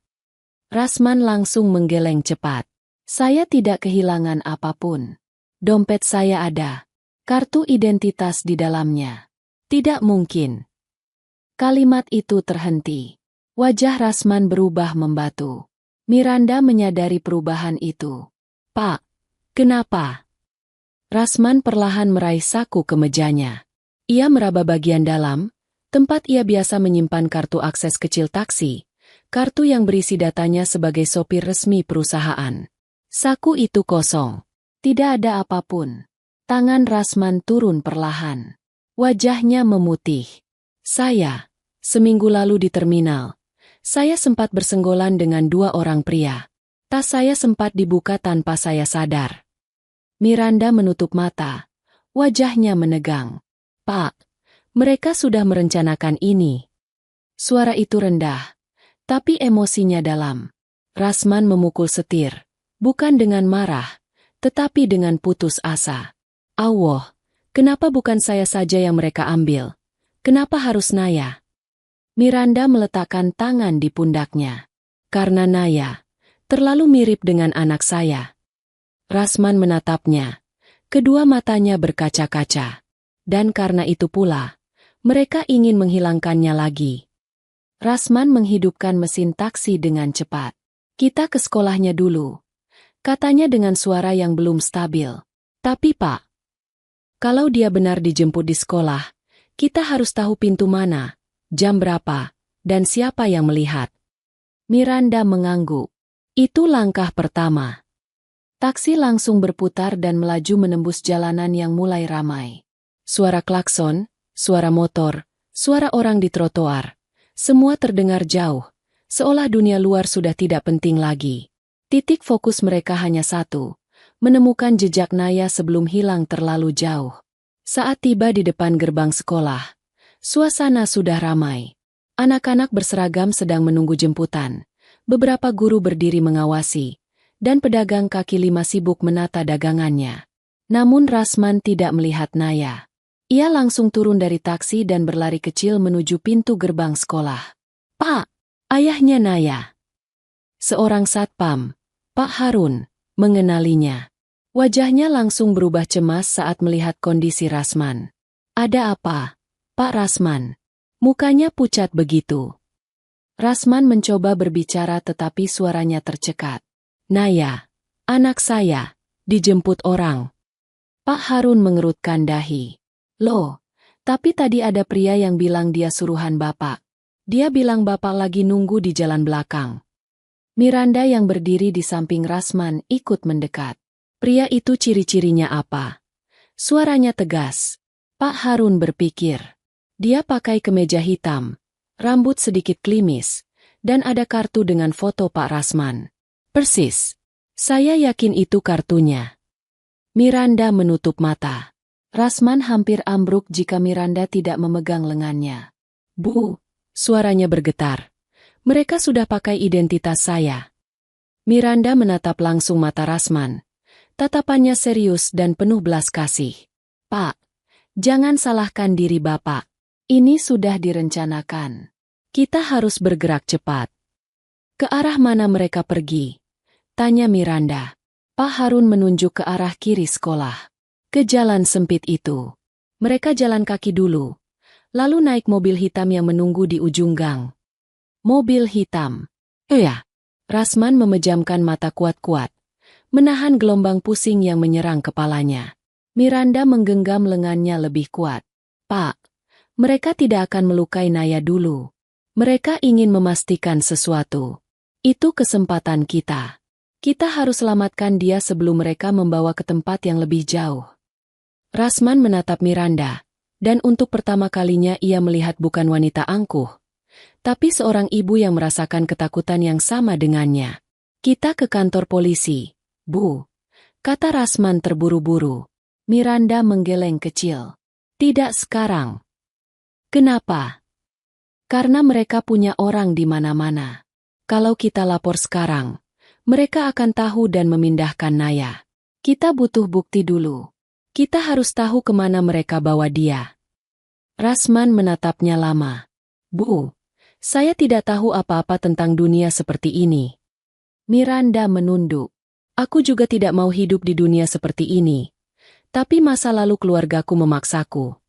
Rasman langsung menggeleng cepat. Saya tidak kehilangan apapun. Dompet saya ada. Kartu identitas di dalamnya. Tidak mungkin. Kalimat itu terhenti. Wajah Rasman berubah membatu. Miranda menyadari perubahan itu. Pak, kenapa? Rasman perlahan meraih saku kemejanya. Ia meraba bagian dalam, tempat ia biasa menyimpan kartu akses kecil taksi, kartu yang berisi datanya sebagai sopir resmi perusahaan. Saku itu kosong. Tidak ada apapun. Tangan Rasman turun perlahan. Wajahnya memutih. Saya, seminggu lalu di terminal, saya sempat bersenggolan dengan dua orang pria. Tas saya sempat dibuka tanpa saya sadar. Miranda menutup mata. Wajahnya menegang. Pak, mereka sudah merencanakan ini. Suara itu rendah, tapi emosinya dalam. Rasman memukul setir, bukan dengan marah, tetapi dengan putus asa. Allah, kenapa bukan saya saja yang mereka ambil? Kenapa harus Naya? Miranda meletakkan tangan di pundaknya. Karena Naya terlalu mirip dengan anak saya. Rasman menatapnya. Kedua matanya berkaca-kaca. Dan karena itu pula, mereka ingin menghilangkannya lagi. Rasman menghidupkan mesin taksi dengan cepat. Kita ke sekolahnya dulu. Katanya dengan suara yang belum stabil. Tapi Pak, kalau dia benar dijemput di sekolah, kita harus tahu pintu mana, jam berapa, dan siapa yang melihat. Miranda mengangguk. Itu langkah pertama. Taksi langsung berputar dan melaju menembus jalanan yang mulai ramai. Suara klakson, suara motor, suara orang di trotoar. Semua terdengar jauh, seolah dunia luar sudah tidak penting lagi. Titik fokus mereka hanya satu, menemukan jejak Naya sebelum hilang terlalu jauh. Saat tiba di depan gerbang sekolah, suasana sudah ramai. Anak-anak berseragam sedang menunggu jemputan. Beberapa guru berdiri mengawasi, dan pedagang kaki lima sibuk menata dagangannya. Namun Rasman tidak melihat Naya. Ia langsung turun dari taksi dan berlari kecil menuju pintu gerbang sekolah. "Pak!" Ayahnya Naya. Seorang satpam, Pak Harun, mengenalinya. Wajahnya langsung berubah cemas saat melihat kondisi Rasman. "Ada apa, Pak Rasman?" Mukanya pucat begitu. Rasman mencoba berbicara tetapi suaranya tercekat. "Naya, anak saya, dijemput orang." Pak Harun mengerutkan dahi. "Loh, tapi tadi ada pria yang bilang dia suruhan Bapak. Dia bilang Bapak lagi nunggu di jalan belakang." Miranda yang berdiri di samping Rasman ikut mendekat. "Pria itu ciri-cirinya apa?" Suaranya tegas. Pak Harun berpikir. Dia pakai kemeja hitam, rambut sedikit klimis, dan ada kartu dengan foto Pak Rasman. "Persis. Saya yakin itu kartunya." Miranda menutup mata. Rasman hampir ambruk jika Miranda tidak memegang lengannya. "Bu," suaranya bergetar. "Mereka sudah pakai identitas saya." Miranda menatap langsung mata Rasman. Tatapannya serius dan penuh belas kasih. "Pak, jangan salahkan diri Bapak. Ini sudah direncanakan. Kita harus bergerak cepat." "Ke arah mana mereka pergi?" tanya Miranda. Pak Harun menunjuk ke arah kiri sekolah. "Ke jalan sempit itu. Mereka jalan kaki dulu, lalu naik mobil hitam yang menunggu di ujung gang." "Mobil hitam?" "Iya." Rasman memejamkan mata kuat-kuat, menahan gelombang pusing yang menyerang kepalanya. Miranda menggenggam lengannya lebih kuat. "Pak, mereka tidak akan melukai Naya dulu. Mereka ingin memastikan sesuatu. Itu kesempatan kita. Kita harus selamatkan dia sebelum mereka membawa ke tempat yang lebih jauh." Rasman menatap Miranda, dan untuk pertama kalinya ia melihat bukan wanita angkuh, tapi seorang ibu yang merasakan ketakutan yang sama dengannya. "Kita ke kantor polisi, Bu," kata Rasman terburu-buru. Miranda menggeleng kecil. "Tidak sekarang." "Kenapa?" "Karena mereka punya orang di mana-mana. Kalau kita lapor sekarang, mereka akan tahu dan memindahkan Naya. Kita butuh bukti dulu. Kita harus tahu kemana mereka bawa dia." Rasman menatapnya lama. "Bu, saya tidak tahu apa-apa tentang dunia seperti ini." Miranda menunduk. "Aku juga tidak mau hidup di dunia seperti ini. Tapi masa lalu keluargaku memaksaku."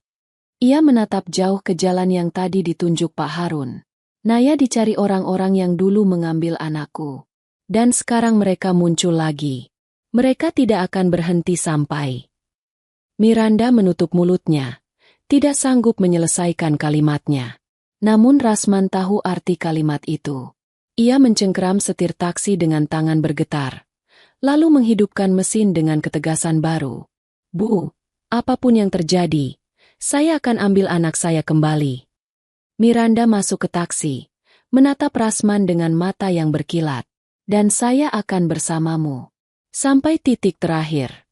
Ia menatap jauh ke jalan yang tadi ditunjuk Pak Harun. "Naya dicari orang-orang yang dulu mengambil anakku. Dan sekarang mereka muncul lagi. Mereka tidak akan berhenti sampai." Miranda menutup mulutnya, tidak sanggup menyelesaikan kalimatnya. Namun Rasman tahu arti kalimat itu. Ia mencengkeram setir taksi dengan tangan bergetar, lalu menghidupkan mesin dengan ketegasan baru. "Bu, apapun yang terjadi, saya akan ambil anak saya kembali." Miranda masuk ke taksi, menatap Rasman dengan mata yang berkilat. "Dan saya akan bersamamu sampai titik terakhir."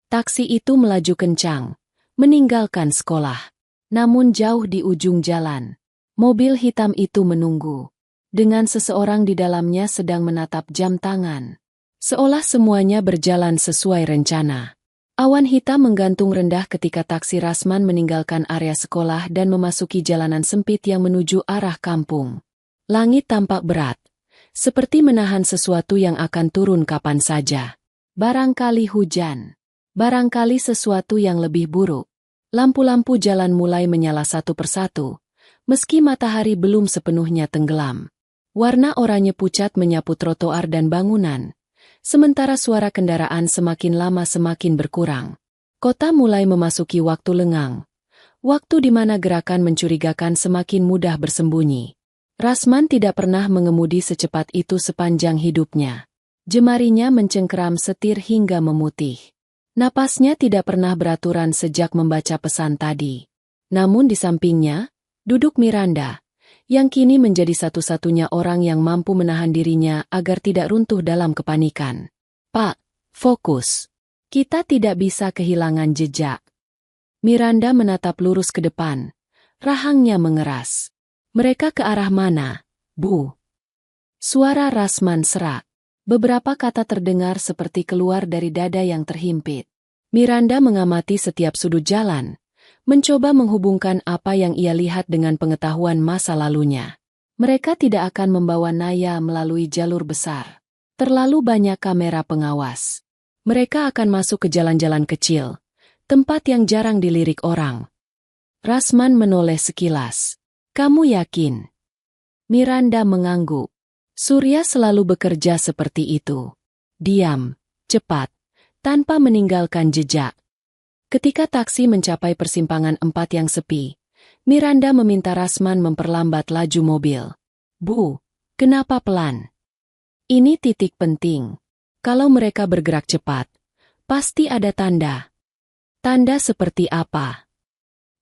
Taksi itu melaju kencang, meninggalkan sekolah. Namun jauh di ujung jalan, mobil hitam itu menunggu, dengan seseorang di dalamnya sedang menatap jam tangan. Seolah semuanya berjalan sesuai rencana. Awan hitam menggantung rendah ketika taksi Rasman meninggalkan area sekolah dan memasuki jalanan sempit yang menuju arah kampung. Langit tampak berat, seperti menahan sesuatu yang akan turun kapan saja. Barangkali hujan. Barangkali sesuatu yang lebih buruk. Lampu-lampu jalan mulai menyala satu persatu, meski matahari belum sepenuhnya tenggelam. Warna oranye pucat menyapu trotoar dan bangunan, sementara suara kendaraan semakin lama semakin berkurang. Kota mulai memasuki waktu lengang, waktu di mana gerakan mencurigakan semakin mudah bersembunyi. Rasman tidak pernah mengemudi secepat itu sepanjang hidupnya. Jemarinya mencengkeram setir hingga memutih. Napasnya tidak pernah beraturan sejak membaca pesan tadi. Namun di sampingnya, duduk Miranda, yang kini menjadi satu-satunya orang yang mampu menahan dirinya agar tidak runtuh dalam kepanikan. "Pak, fokus. Kita tidak bisa kehilangan jejak." Miranda menatap lurus ke depan. Rahangnya mengeras. Mereka ke arah mana, Bu? Suara Rasman serak. Beberapa kata terdengar seperti keluar dari dada yang terhimpit. Miranda mengamati setiap sudut jalan, mencoba menghubungkan apa yang ia lihat dengan pengetahuan masa lalunya. Mereka tidak akan membawa Naya melalui jalur besar. Terlalu banyak kamera pengawas. Mereka akan masuk ke jalan-jalan kecil, tempat yang jarang dilirik orang. Rasman menoleh sekilas. Kamu yakin? Miranda mengangguk. Surya selalu bekerja seperti itu. Diam, cepat, tanpa meninggalkan jejak. Ketika taksi mencapai persimpangan 4 yang sepi, Miranda meminta Rasman memperlambat laju mobil. Bu, kenapa pelan? Ini titik penting. Kalau mereka bergerak cepat, pasti ada tanda. Tanda seperti apa?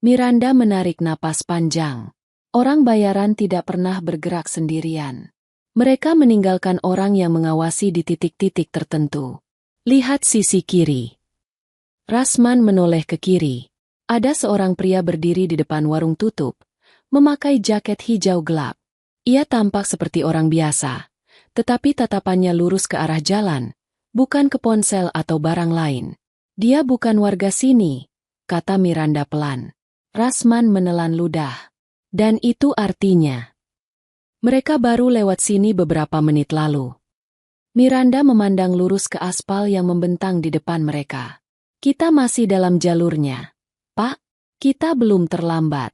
Miranda menarik napas panjang. Orang bayaran tidak pernah bergerak sendirian. Mereka meninggalkan orang yang mengawasi di titik-titik tertentu. Lihat sisi kiri. Rasman menoleh ke kiri. Ada seorang pria berdiri di depan warung tutup, memakai jaket hijau gelap. Ia tampak seperti orang biasa, tetapi tatapannya lurus ke arah jalan, bukan ke ponsel atau barang lain. Dia bukan warga sini, kata Miranda pelan. Rasman menelan ludah. Dan itu artinya mereka baru lewat sini beberapa menit lalu. Miranda memandang lurus ke aspal yang membentang di depan mereka. Kita masih dalam jalurnya. Pak, kita belum terlambat.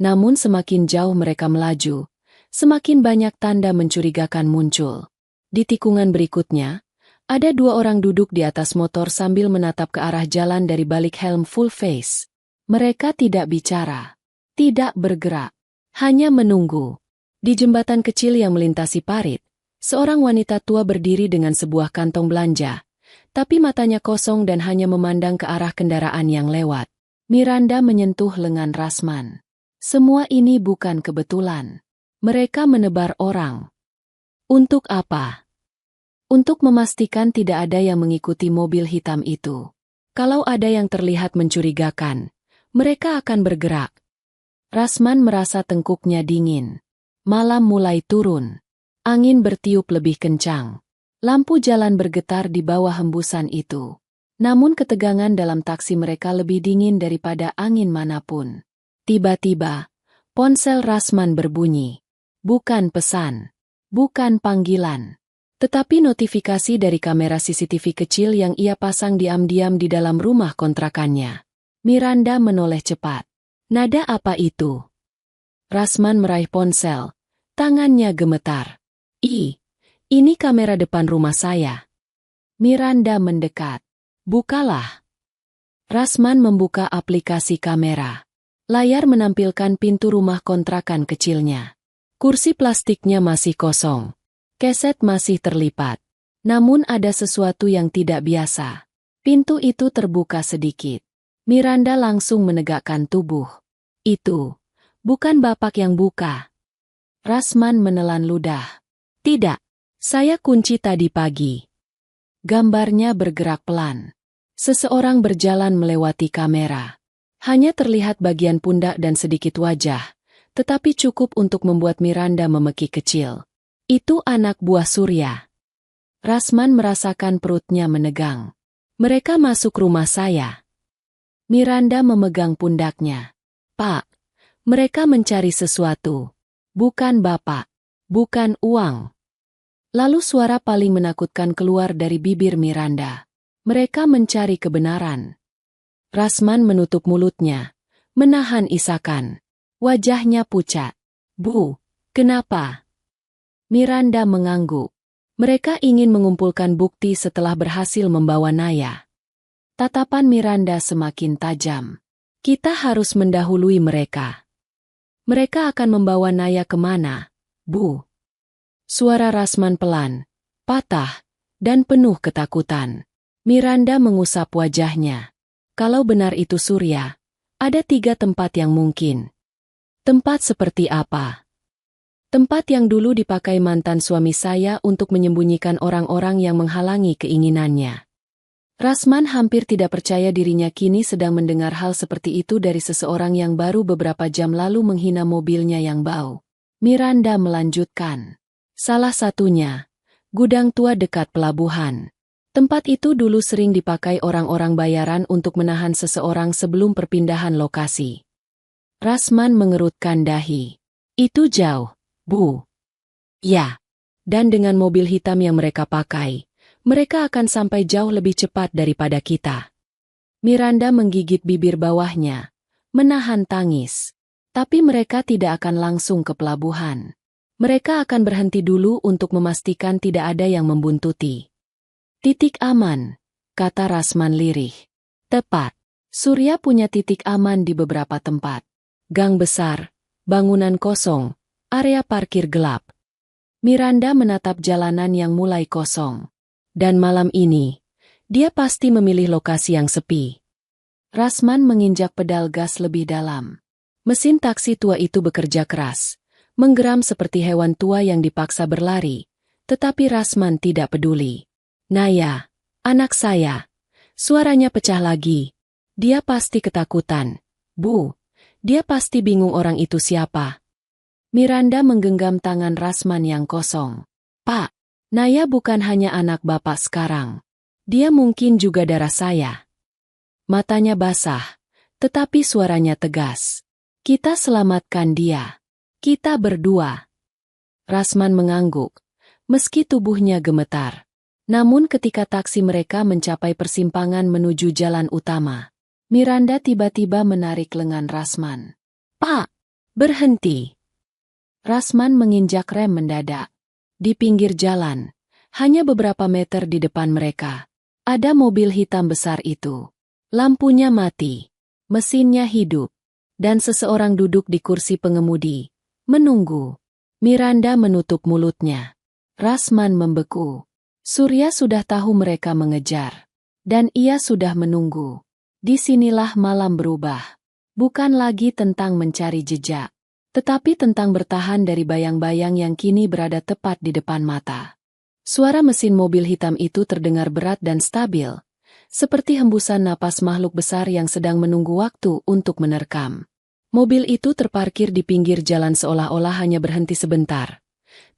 Namun semakin jauh mereka melaju, semakin banyak tanda mencurigakan muncul. Di tikungan berikutnya, ada 2 orang duduk di atas motor sambil menatap ke arah jalan dari balik helm full face. Mereka tidak bicara, tidak bergerak, hanya menunggu. Di jembatan kecil yang melintasi parit, seorang wanita tua berdiri dengan sebuah kantong belanja, tapi matanya kosong dan hanya memandang ke arah kendaraan yang lewat. Miranda menyentuh lengan Rasman. Semua ini bukan kebetulan. Mereka menebar orang. Untuk apa? Untuk memastikan tidak ada yang mengikuti mobil hitam itu. Kalau ada yang terlihat mencurigakan, mereka akan bergerak. Rasman merasa tengkuknya dingin. Malam mulai turun. Angin bertiup lebih kencang. Lampu jalan bergetar di bawah hembusan itu. Namun ketegangan dalam taksi mereka lebih dingin daripada angin manapun. Tiba-tiba, ponsel Rasman berbunyi. Bukan pesan. Bukan panggilan. Tetapi notifikasi dari kamera CCTV kecil yang ia pasang diam-diam di dalam rumah kontrakannya. Miranda menoleh cepat. Nada apa itu? Rasman meraih ponsel. Tangannya gemetar. Ini kamera depan rumah saya. Miranda mendekat. Bukalah. Rasman membuka aplikasi kamera. Layar menampilkan pintu rumah kontrakan kecilnya. Kursi plastiknya masih kosong. Keset masih terlipat. Namun ada sesuatu yang tidak biasa. Pintu itu terbuka sedikit. Miranda langsung menegakkan tubuh. Itu bukan Bapak yang buka. Rasman menelan ludah. Tidak, saya kunci tadi pagi. Gambarnya bergerak pelan. Seseorang berjalan melewati kamera. Hanya terlihat bagian pundak dan sedikit wajah, tetapi cukup untuk membuat Miranda memekik kecil. Itu anak buah Surya. Rasman merasakan perutnya menegang. Mereka masuk rumah saya. Miranda memegang pundaknya. Pak, mereka mencari sesuatu. Bukan Bapak. Bukan uang. Lalu suara paling menakutkan keluar dari bibir Miranda. Mereka mencari kebenaran. Rasman menutup mulutnya, menahan isakan. Wajahnya pucat. Bu, kenapa? Miranda mengangguk. Mereka ingin mengumpulkan bukti setelah berhasil membawa Naya. Tatapan Miranda semakin tajam. Kita harus mendahului mereka. Mereka akan membawa Naya kemana, Bu? Suara Rasman pelan, patah, dan penuh ketakutan. Miranda mengusap wajahnya. Kalau benar itu Surya, ada 3 tempat yang mungkin. Tempat seperti apa? Tempat yang dulu dipakai mantan suami saya untuk menyembunyikan orang-orang yang menghalangi keinginannya. Rasman hampir tidak percaya dirinya kini sedang mendengar hal seperti itu dari seseorang yang baru beberapa jam lalu menghina mobilnya yang bau. Miranda melanjutkan. Salah satunya, gudang tua dekat pelabuhan. Tempat itu dulu sering dipakai orang-orang bayaran untuk menahan seseorang sebelum perpindahan lokasi. Rasman mengerutkan dahi. Itu jauh, Bu. Ya. Dan dengan mobil hitam yang mereka pakai, mereka akan sampai jauh lebih cepat daripada kita. Miranda menggigit bibir bawahnya, menahan tangis. Tapi mereka tidak akan langsung ke pelabuhan. Mereka akan berhenti dulu untuk memastikan tidak ada yang membuntuti. Titik aman, kata Rasman lirih. Tepat. Surya punya titik aman di beberapa tempat. Gang besar, bangunan kosong, area parkir gelap. Miranda menatap jalanan yang mulai kosong. Dan malam ini, dia pasti memilih lokasi yang sepi. Rasman menginjak pedal gas lebih dalam. Mesin taksi tua itu bekerja keras, menggeram seperti hewan tua yang dipaksa berlari, tetapi Rasman tidak peduli. Naya, anak saya. Suaranya pecah lagi. Dia pasti ketakutan. Bu, dia pasti bingung orang itu siapa. Miranda menggenggam tangan Rasman yang kosong. Pak, Naya bukan hanya anak bapak sekarang. Dia mungkin juga darah saya. Matanya basah, tetapi suaranya tegas. Kita selamatkan dia. Kita berdua. Rasman mengangguk, meski tubuhnya gemetar. Namun ketika taksi mereka mencapai persimpangan menuju jalan utama, Miranda tiba-tiba menarik lengan Rasman. Pak, berhenti. Rasman menginjak rem mendadak. Di pinggir jalan, hanya beberapa meter di depan mereka, ada mobil hitam besar itu. Lampunya mati, mesinnya hidup, dan seseorang duduk di kursi pengemudi, menunggu. Miranda menutup mulutnya. Rasman membeku. Surya sudah tahu mereka mengejar, dan ia sudah menunggu. Disinilah malam berubah. Bukan lagi tentang mencari jejak, tetapi tentang bertahan dari bayang-bayang yang kini berada tepat di depan mata. Suara mesin mobil hitam itu terdengar berat dan stabil, seperti hembusan napas makhluk besar yang sedang menunggu waktu untuk menerkam. Mobil itu terparkir di pinggir jalan seolah-olah hanya berhenti sebentar.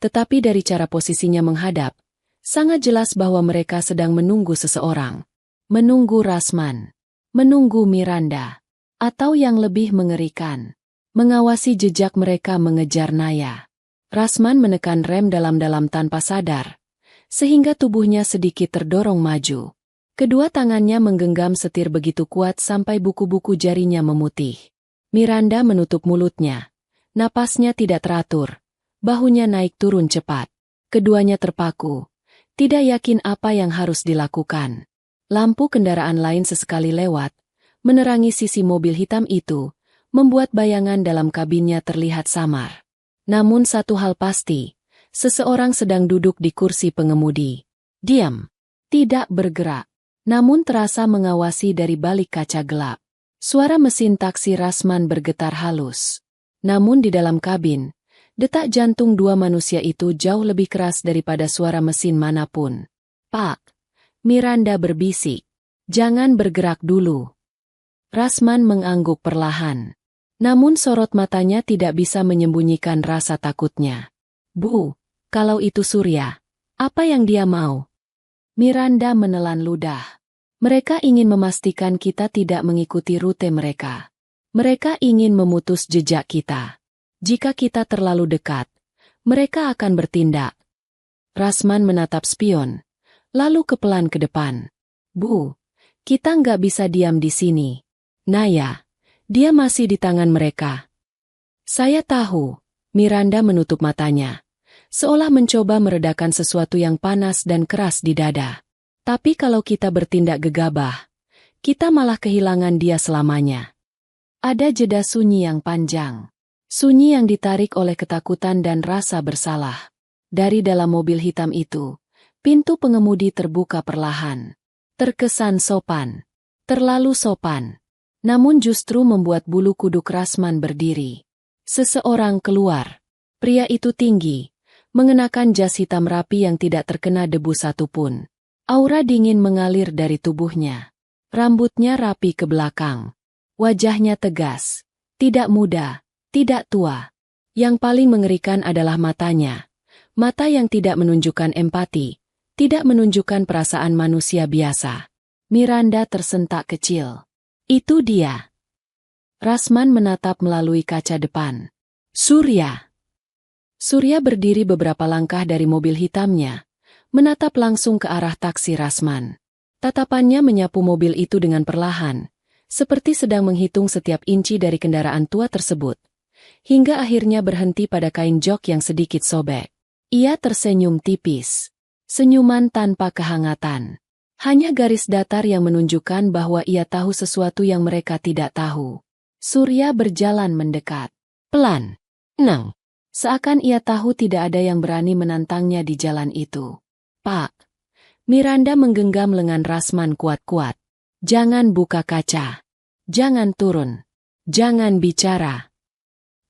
Tetapi dari cara posisinya menghadap, sangat jelas bahwa mereka sedang menunggu seseorang. Menunggu Rasman. Menunggu Miranda. Atau yang lebih mengerikan, mengawasi jejak mereka mengejar Naya. Rasman menekan rem dalam-dalam tanpa sadar, sehingga tubuhnya sedikit terdorong maju. Kedua tangannya menggenggam setir begitu kuat sampai buku-buku jarinya memutih. Miranda menutup mulutnya. Napasnya tidak teratur. Bahunya naik turun cepat. Keduanya terpaku. Tidak yakin apa yang harus dilakukan. Lampu kendaraan lain sesekali lewat, menerangi sisi mobil hitam itu, membuat bayangan dalam kabinnya terlihat samar. Namun satu hal pasti, seseorang sedang duduk di kursi pengemudi. Diam. Tidak bergerak. Namun terasa mengawasi dari balik kaca gelap. Suara mesin taksi Rasman bergetar halus. Namun di dalam kabin, detak jantung dua manusia itu jauh lebih keras daripada suara mesin manapun. Pak, Miranda berbisik. Jangan bergerak dulu. Rasman mengangguk perlahan. Namun sorot matanya tidak bisa menyembunyikan rasa takutnya. Bu, kalau itu Surya, apa yang dia mau? Miranda menelan ludah. Mereka ingin memastikan kita tidak mengikuti rute mereka. Mereka ingin memutus jejak kita. Jika kita terlalu dekat, mereka akan bertindak. Rasman menatap spion, lalu kepelan ke depan. Bu, kita nggak bisa diam di sini. Naya. Dia masih di tangan mereka. Saya tahu. Miranda menutup matanya, seolah mencoba meredakan sesuatu yang panas dan keras di dada. Tapi kalau kita bertindak gegabah, kita malah kehilangan dia selamanya. Ada jeda sunyi yang panjang. Sunyi yang ditarik oleh ketakutan dan rasa bersalah. Dari dalam mobil hitam itu, pintu pengemudi terbuka perlahan. Terkesan sopan. Terlalu sopan. Namun justru membuat bulu kuduk Rasman berdiri. Seseorang keluar. Pria itu tinggi, mengenakan jas hitam rapi yang tidak terkena debu satupun. Aura dingin mengalir dari tubuhnya. Rambutnya rapi ke belakang. Wajahnya tegas. Tidak muda, tidak tua. Yang paling mengerikan adalah matanya. Mata yang tidak menunjukkan empati, tidak menunjukkan perasaan manusia biasa. Miranda tersentak kecil. Itu dia. Rasman menatap melalui kaca depan. Surya. Surya berdiri beberapa langkah dari mobil hitamnya, menatap langsung ke arah taksi Rasman. Tatapannya menyapu mobil itu dengan perlahan, seperti sedang menghitung setiap inci dari kendaraan tua tersebut, hingga akhirnya berhenti pada kain jok yang sedikit sobek. Ia tersenyum tipis. Senyuman tanpa kehangatan. Hanya garis datar yang menunjukkan bahwa ia tahu sesuatu yang mereka tidak tahu. Surya berjalan mendekat. Pelan. Tenang. Seakan ia tahu tidak ada yang berani menantangnya di jalan itu. Pak. Miranda menggenggam lengan Rasman kuat-kuat. Jangan buka kaca. Jangan turun. Jangan bicara.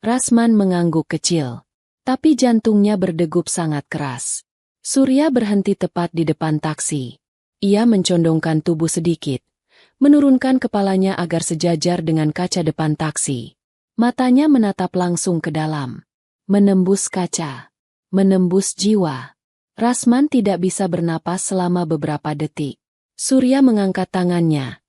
Rasman mengangguk kecil. Tapi jantungnya berdegup sangat keras. Surya berhenti tepat di depan taksi. Ia mencondongkan tubuh sedikit, menurunkan kepalanya agar sejajar dengan kaca depan taksi. Matanya menatap langsung ke dalam. Menembus kaca. Menembus jiwa. Rasman tidak bisa bernapas selama beberapa detik. Surya mengangkat tangannya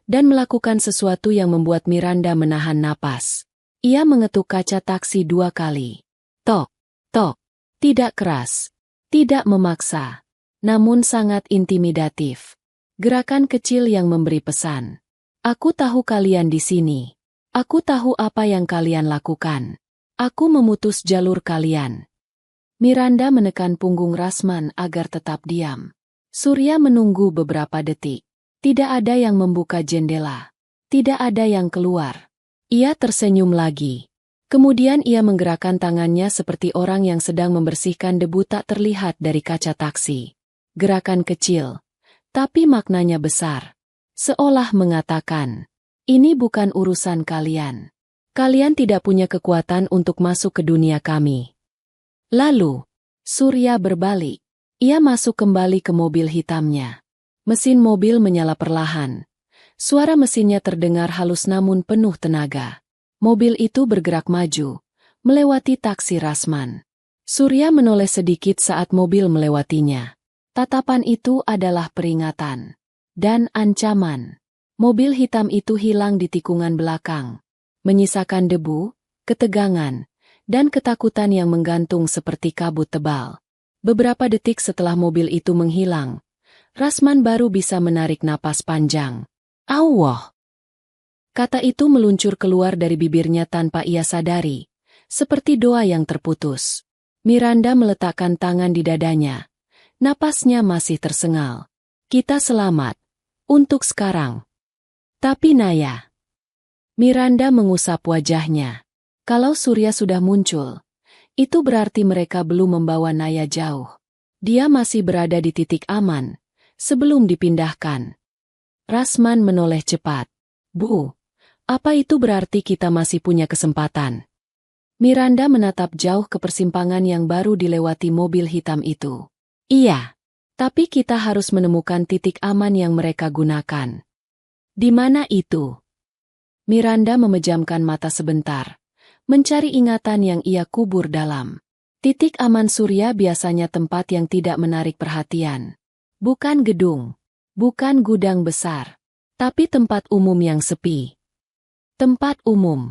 dan melakukan sesuatu yang membuat Miranda menahan napas. Ia mengetuk kaca taksi 2 kali. Tok, tok. Tidak keras, tidak memaksa, namun sangat intimidatif. Gerakan kecil yang memberi pesan. Aku tahu kalian di sini. Aku tahu apa yang kalian lakukan. Aku memutus jalur kalian. Miranda menekan punggung Rasman agar tetap diam. Surya menunggu beberapa detik. Tidak ada yang membuka jendela. Tidak ada yang keluar. Ia tersenyum lagi. Kemudian ia menggerakkan tangannya seperti orang yang sedang membersihkan debu tak terlihat dari kaca taksi. Gerakan kecil, tapi maknanya besar. Seolah mengatakan, ini bukan urusan kalian. Kalian tidak punya kekuatan untuk masuk ke dunia kami. Lalu, Surya berbalik. Ia masuk kembali ke mobil hitamnya. Mesin mobil menyala perlahan. Suara mesinnya terdengar halus namun penuh tenaga. Mobil itu bergerak maju, melewati taksi Rasman. Surya menoleh sedikit saat mobil melewatinya. Tatapan itu adalah peringatan dan ancaman. Mobil hitam itu hilang di tikungan belakang, menyisakan debu, ketegangan, dan ketakutan yang menggantung seperti kabut tebal. Beberapa detik setelah mobil itu menghilang, Rasman baru bisa menarik napas panjang. Allah! Kata itu meluncur keluar dari bibirnya tanpa ia sadari, seperti doa yang terputus. Miranda meletakkan tangan di dadanya. Napasnya masih tersengal. Kita selamat. Untuk sekarang. Tapi Naya. Miranda mengusap wajahnya. Kalau Surya sudah muncul, itu berarti mereka belum membawa Naya jauh. Dia masih berada di titik aman, sebelum dipindahkan. Rasman menoleh cepat. Bu, apa itu berarti kita masih punya kesempatan? Miranda menatap jauh ke persimpangan yang baru dilewati mobil hitam itu. Iya, tapi kita harus menemukan titik aman yang mereka gunakan. Di mana itu? Miranda memejamkan mata sebentar, mencari ingatan yang ia kubur dalam. Titik aman Surya biasanya tempat yang tidak menarik perhatian. Bukan gedung, bukan gudang besar, tapi tempat umum yang sepi. Tempat umum.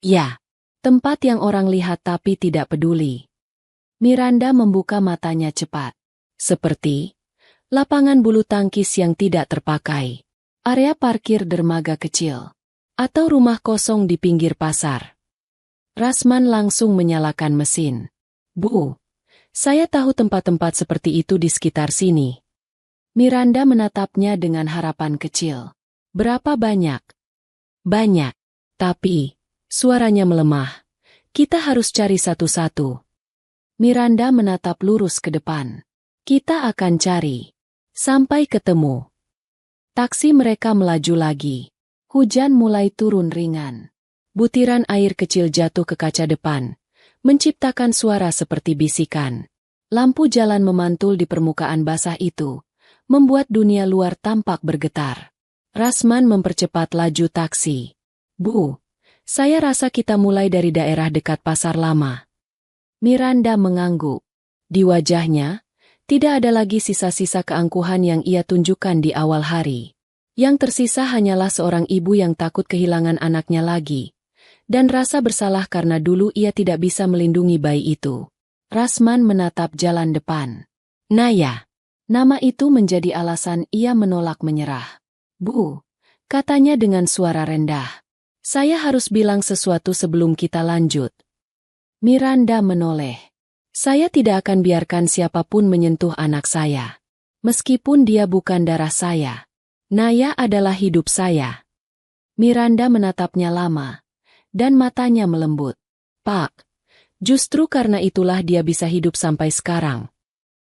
Ya, tempat yang orang lihat tapi tidak peduli. Miranda membuka matanya cepat. Seperti lapangan bulu tangkis yang tidak terpakai, area parkir dermaga kecil, atau rumah kosong di pinggir pasar. Rasman langsung menyalakan mesin. Bu, saya tahu tempat-tempat seperti itu di sekitar sini. Miranda menatapnya dengan harapan kecil. Berapa banyak? Banyak. Tapi, suaranya melemah. Kita harus cari satu-satu. Miranda menatap lurus ke depan. Kita akan cari. Sampai ketemu. Taksi mereka melaju lagi. Hujan mulai turun ringan. Butiran air kecil jatuh ke kaca depan, menciptakan suara seperti bisikan. Lampu jalan memantul di permukaan basah itu, membuat dunia luar tampak bergetar. Rasman mempercepat laju taksi. Bu, saya rasa kita mulai dari daerah dekat Pasar Lama. Miranda mengangguk. Di wajahnya, tidak ada lagi sisa-sisa keangkuhan yang ia tunjukkan di awal hari. Yang tersisa hanyalah seorang ibu yang takut kehilangan anaknya lagi. Dan rasa bersalah karena dulu ia tidak bisa melindungi bayi itu. Rasman menatap jalan depan. Naya. Nama itu menjadi alasan ia menolak menyerah. Bu, katanya dengan suara rendah. Saya harus bilang sesuatu sebelum kita lanjut. Miranda menoleh. Saya tidak akan biarkan siapapun menyentuh anak saya. Meskipun dia bukan darah saya. Naya adalah hidup saya. Miranda menatapnya lama. Dan matanya melembut. Pak, justru karena itulah dia bisa hidup sampai sekarang.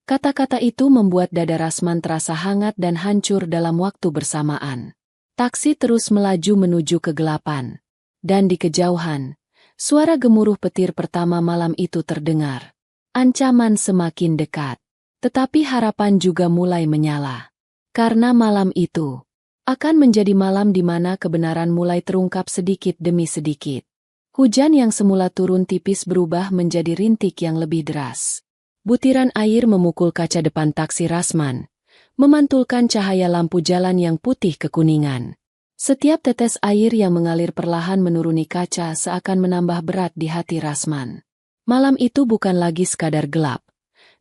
Kata-kata itu membuat dada Rasman terasa hangat dan hancur dalam waktu bersamaan. Taksi terus melaju menuju kegelapan. Dan di kejauhan, suara gemuruh petir pertama malam itu terdengar. Ancaman semakin dekat. Tetapi harapan juga mulai menyala. Karena malam itu akan menjadi malam di mana kebenaran mulai terungkap sedikit demi sedikit. Hujan yang semula turun tipis berubah menjadi rintik yang lebih deras. Butiran air memukul kaca depan taksi Rasman, memantulkan cahaya lampu jalan yang putih kekuningan. Setiap tetes air yang mengalir perlahan menuruni kaca seakan menambah berat di hati Rasman. Malam itu bukan lagi sekadar gelap,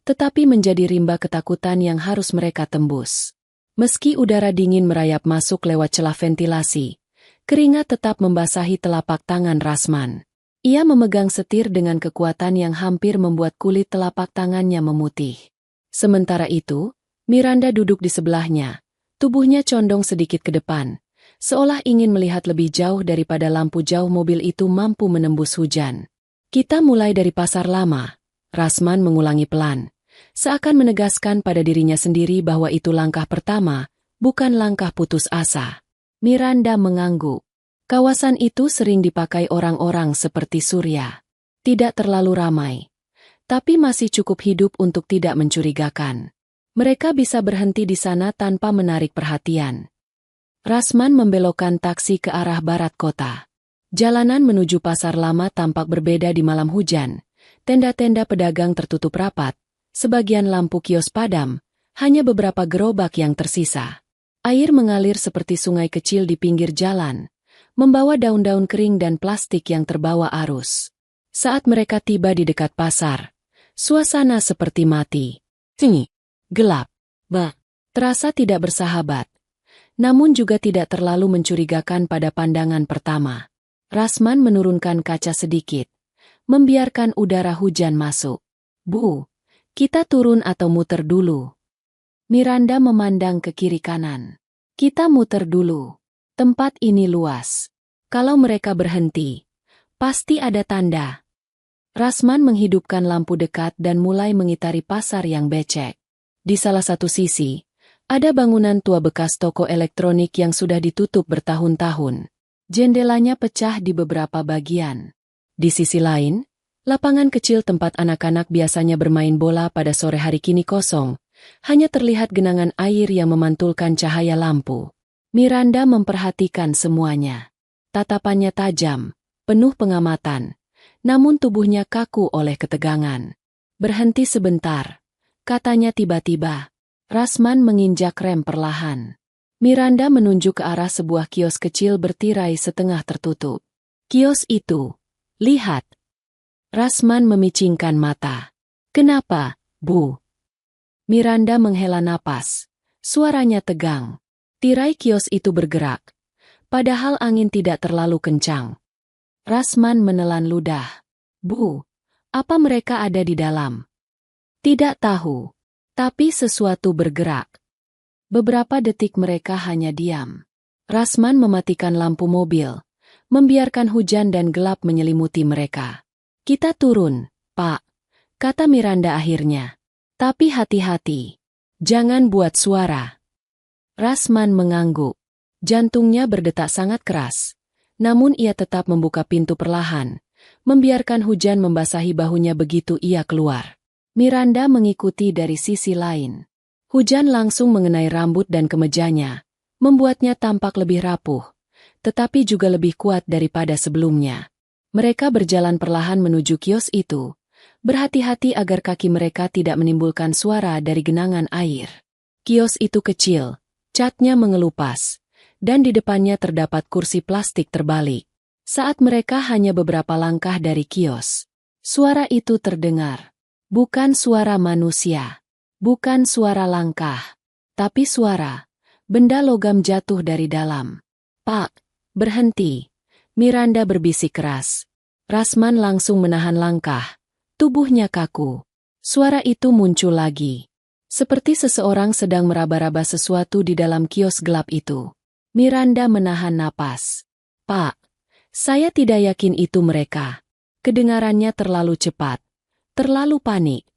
tetapi menjadi rimba ketakutan yang harus mereka tembus. Meski udara dingin merayap masuk lewat celah ventilasi, keringat tetap membasahi telapak tangan Rasman. Ia memegang setir dengan kekuatan yang hampir membuat kulit telapak tangannya memutih. Sementara itu, Miranda duduk di sebelahnya, tubuhnya condong sedikit ke depan, seolah ingin melihat lebih jauh daripada lampu jauh mobil itu mampu menembus hujan. Kita mulai dari Pasar Lama, Rasman mengulangi pelan, seakan menegaskan pada dirinya sendiri bahwa itu langkah pertama, bukan langkah putus asa. Miranda mengangguk. Kawasan itu sering dipakai orang-orang seperti Surya. Tidak terlalu ramai, tapi masih cukup hidup untuk tidak mencurigakan. Mereka bisa berhenti di sana tanpa menarik perhatian. Rasman membelokkan taksi ke arah barat kota. Jalanan menuju Pasar Lama tampak berbeda di malam hujan. Tenda-tenda pedagang tertutup rapat, sebagian lampu kios padam, hanya beberapa gerobak yang tersisa. Air mengalir seperti sungai kecil di pinggir jalan, membawa daun-daun kering dan plastik yang terbawa arus. Saat mereka tiba di dekat pasar, suasana seperti mati. Gelap. Terasa tidak bersahabat. Namun juga tidak terlalu mencurigakan pada pandangan pertama. Rasman menurunkan kaca sedikit, membiarkan udara hujan masuk. Bu, kita turun atau muter dulu? Miranda memandang ke kiri kanan. Kita muter dulu. Tempat ini luas. Kalau mereka berhenti, pasti ada tanda. Rasman menghidupkan lampu dekat dan mulai mengitari pasar yang becek. Di salah satu sisi, ada bangunan tua bekas toko elektronik yang sudah ditutup bertahun-tahun. Jendelanya pecah di beberapa bagian. Di sisi lain, lapangan kecil tempat anak-anak biasanya bermain bola pada sore hari kini kosong. Hanya terlihat genangan air yang memantulkan cahaya lampu. Miranda memperhatikan semuanya. Tatapannya tajam, penuh pengamatan. Namun tubuhnya kaku oleh ketegangan. Berhenti sebentar, katanya tiba-tiba. Rasman menginjak rem perlahan. Miranda menunjuk ke arah sebuah kios kecil bertirai setengah tertutup. Kios itu. Lihat. Rasman memicingkan mata. Kenapa, Bu? Miranda menghela napas. Suaranya tegang. Tirai kios itu bergerak. Padahal angin tidak terlalu kencang. Rasman menelan ludah. Bu, apa mereka ada di dalam? Tidak tahu. Tapi sesuatu bergerak. Beberapa detik mereka hanya diam. Rasman mematikan lampu mobil, membiarkan hujan dan gelap menyelimuti mereka. Kita turun, Pak, kata Miranda akhirnya. Tapi hati-hati. Jangan buat suara. Rasman mengangguk. Jantungnya berdetak sangat keras. Namun ia tetap membuka pintu perlahan, membiarkan hujan membasahi bahunya begitu ia keluar. Miranda mengikuti dari sisi lain. Hujan langsung mengenai rambut dan kemejanya, membuatnya tampak lebih rapuh, tetapi juga lebih kuat daripada sebelumnya. Mereka berjalan perlahan menuju kios itu, berhati-hati agar kaki mereka tidak menimbulkan suara dari genangan air. Kios itu kecil, catnya mengelupas, dan di depannya terdapat kursi plastik terbalik. Saat mereka hanya beberapa langkah dari kios, suara itu terdengar. Bukan suara manusia. Bukan suara langkah, tapi suara benda logam jatuh dari dalam. "Pak, berhenti!" Miranda berbisik keras. Rasman langsung menahan langkah, tubuhnya kaku. Suara itu muncul lagi, seperti seseorang sedang meraba-raba sesuatu di dalam kios gelap itu. Miranda menahan napas. "Pak, saya tidak yakin itu mereka." Kedengarannya terlalu cepat, terlalu panik.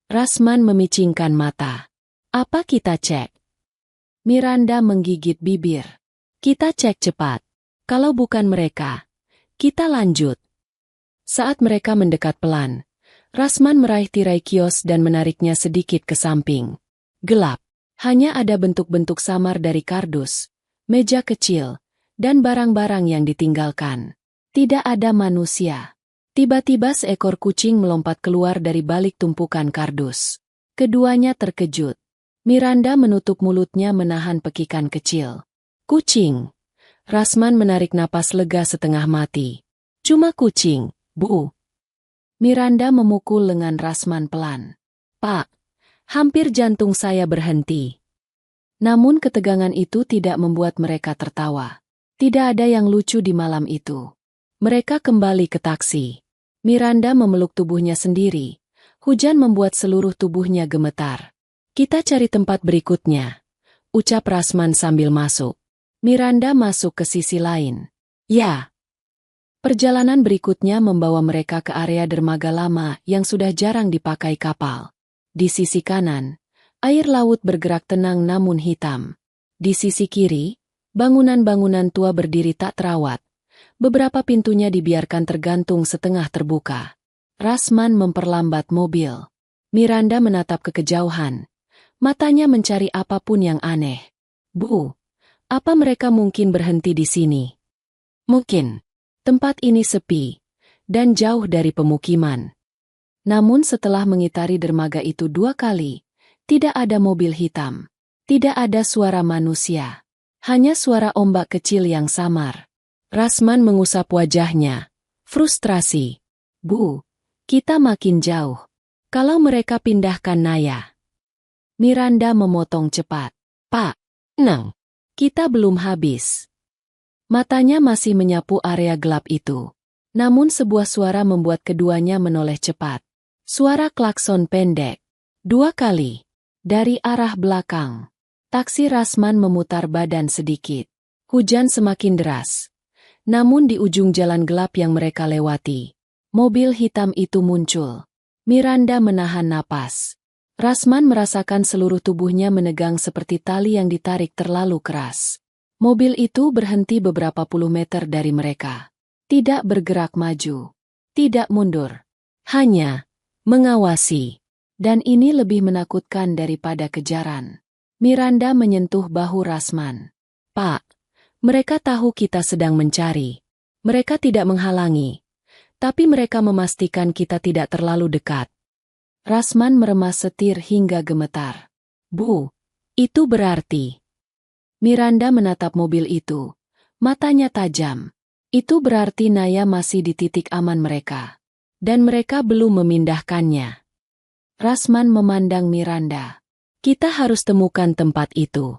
Rasman memicingkan mata. "Apa kita cek?" Miranda menggigit bibir. "Kita cek cepat. Kalau bukan mereka, kita lanjut." Saat mereka mendekat pelan, Rasman meraih tirai kios dan menariknya sedikit ke samping. Gelap. Hanya ada bentuk-bentuk samar dari kardus, meja kecil, dan barang-barang yang ditinggalkan. Tidak ada manusia. Tiba-tiba seekor kucing melompat keluar dari balik tumpukan kardus. Keduanya terkejut. Miranda menutup mulutnya menahan pekikan kecil. "Kucing." Rasman menarik napas lega setengah mati. "Cuma kucing, Bu." Miranda memukul lengan Rasman pelan. "Pak, hampir jantung saya berhenti." Namun ketegangan itu tidak membuat mereka tertawa. Tidak ada yang lucu di malam itu. Mereka kembali ke taksi. Miranda memeluk tubuhnya sendiri. Hujan membuat seluruh tubuhnya gemetar. "Kita cari tempat berikutnya," ucap Rasman sambil masuk. Miranda masuk ke sisi lain. "Ya." Perjalanan berikutnya membawa mereka ke area dermaga lama yang sudah jarang dipakai kapal. Di sisi kanan, air laut bergerak tenang namun hitam. Di sisi kiri, bangunan-bangunan tua berdiri tak terawat. Beberapa pintunya dibiarkan tergantung setengah terbuka. Rasman memperlambat mobil. Miranda menatap ke kejauhan. Matanya mencari apapun yang aneh. "Bu, apa mereka mungkin berhenti di sini?" "Mungkin." Tempat ini sepi, dan jauh dari pemukiman. Namun setelah mengitari dermaga itu 2 kali, tidak ada mobil hitam. Tidak ada suara manusia. Hanya suara ombak kecil yang samar. Rasman mengusap wajahnya. Frustrasi. "Bu, kita makin jauh. Kalau mereka pindahkan Naya." Miranda memotong cepat. "Pak, Nang, kita belum habis." Matanya masih menyapu area gelap itu. Namun sebuah suara membuat keduanya menoleh cepat. Suara klakson pendek. 2 kali. Dari arah belakang. Taksi Rasman memutar badan sedikit. Hujan semakin deras. Namun di ujung jalan gelap yang mereka lewati, mobil hitam itu muncul. Miranda menahan napas. Rasman merasakan seluruh tubuhnya menegang seperti tali yang ditarik terlalu keras. Mobil itu berhenti beberapa puluh meter dari mereka. Tidak bergerak maju. Tidak mundur. Hanya mengawasi. Dan ini lebih menakutkan daripada kejaran. Miranda menyentuh bahu Rasman. "Pak, mereka tahu kita sedang mencari. Mereka tidak menghalangi. Tapi mereka memastikan kita tidak terlalu dekat." Rasman meremas setir hingga gemetar. "Bu, itu berarti..." Miranda menatap mobil itu. Matanya tajam. Itu berarti Naya masih di titik aman mereka. Dan mereka belum memindahkannya. Rasman memandang Miranda. "Kita harus temukan tempat itu."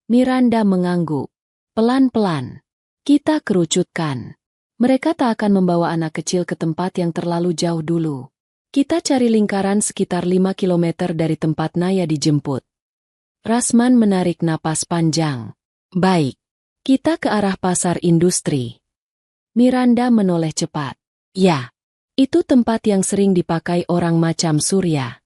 Miranda mengangguk. "Pelan-pelan. Kita kerucutkan. Mereka tak akan membawa anak kecil ke tempat yang terlalu jauh dulu. Kita cari lingkaran sekitar 5 kilometer dari tempat Naya dijemput." Rasman menarik napas panjang. "Baik. Kita ke arah pasar industri." Miranda menoleh cepat. "Ya. Itu tempat yang sering dipakai orang macam Surya."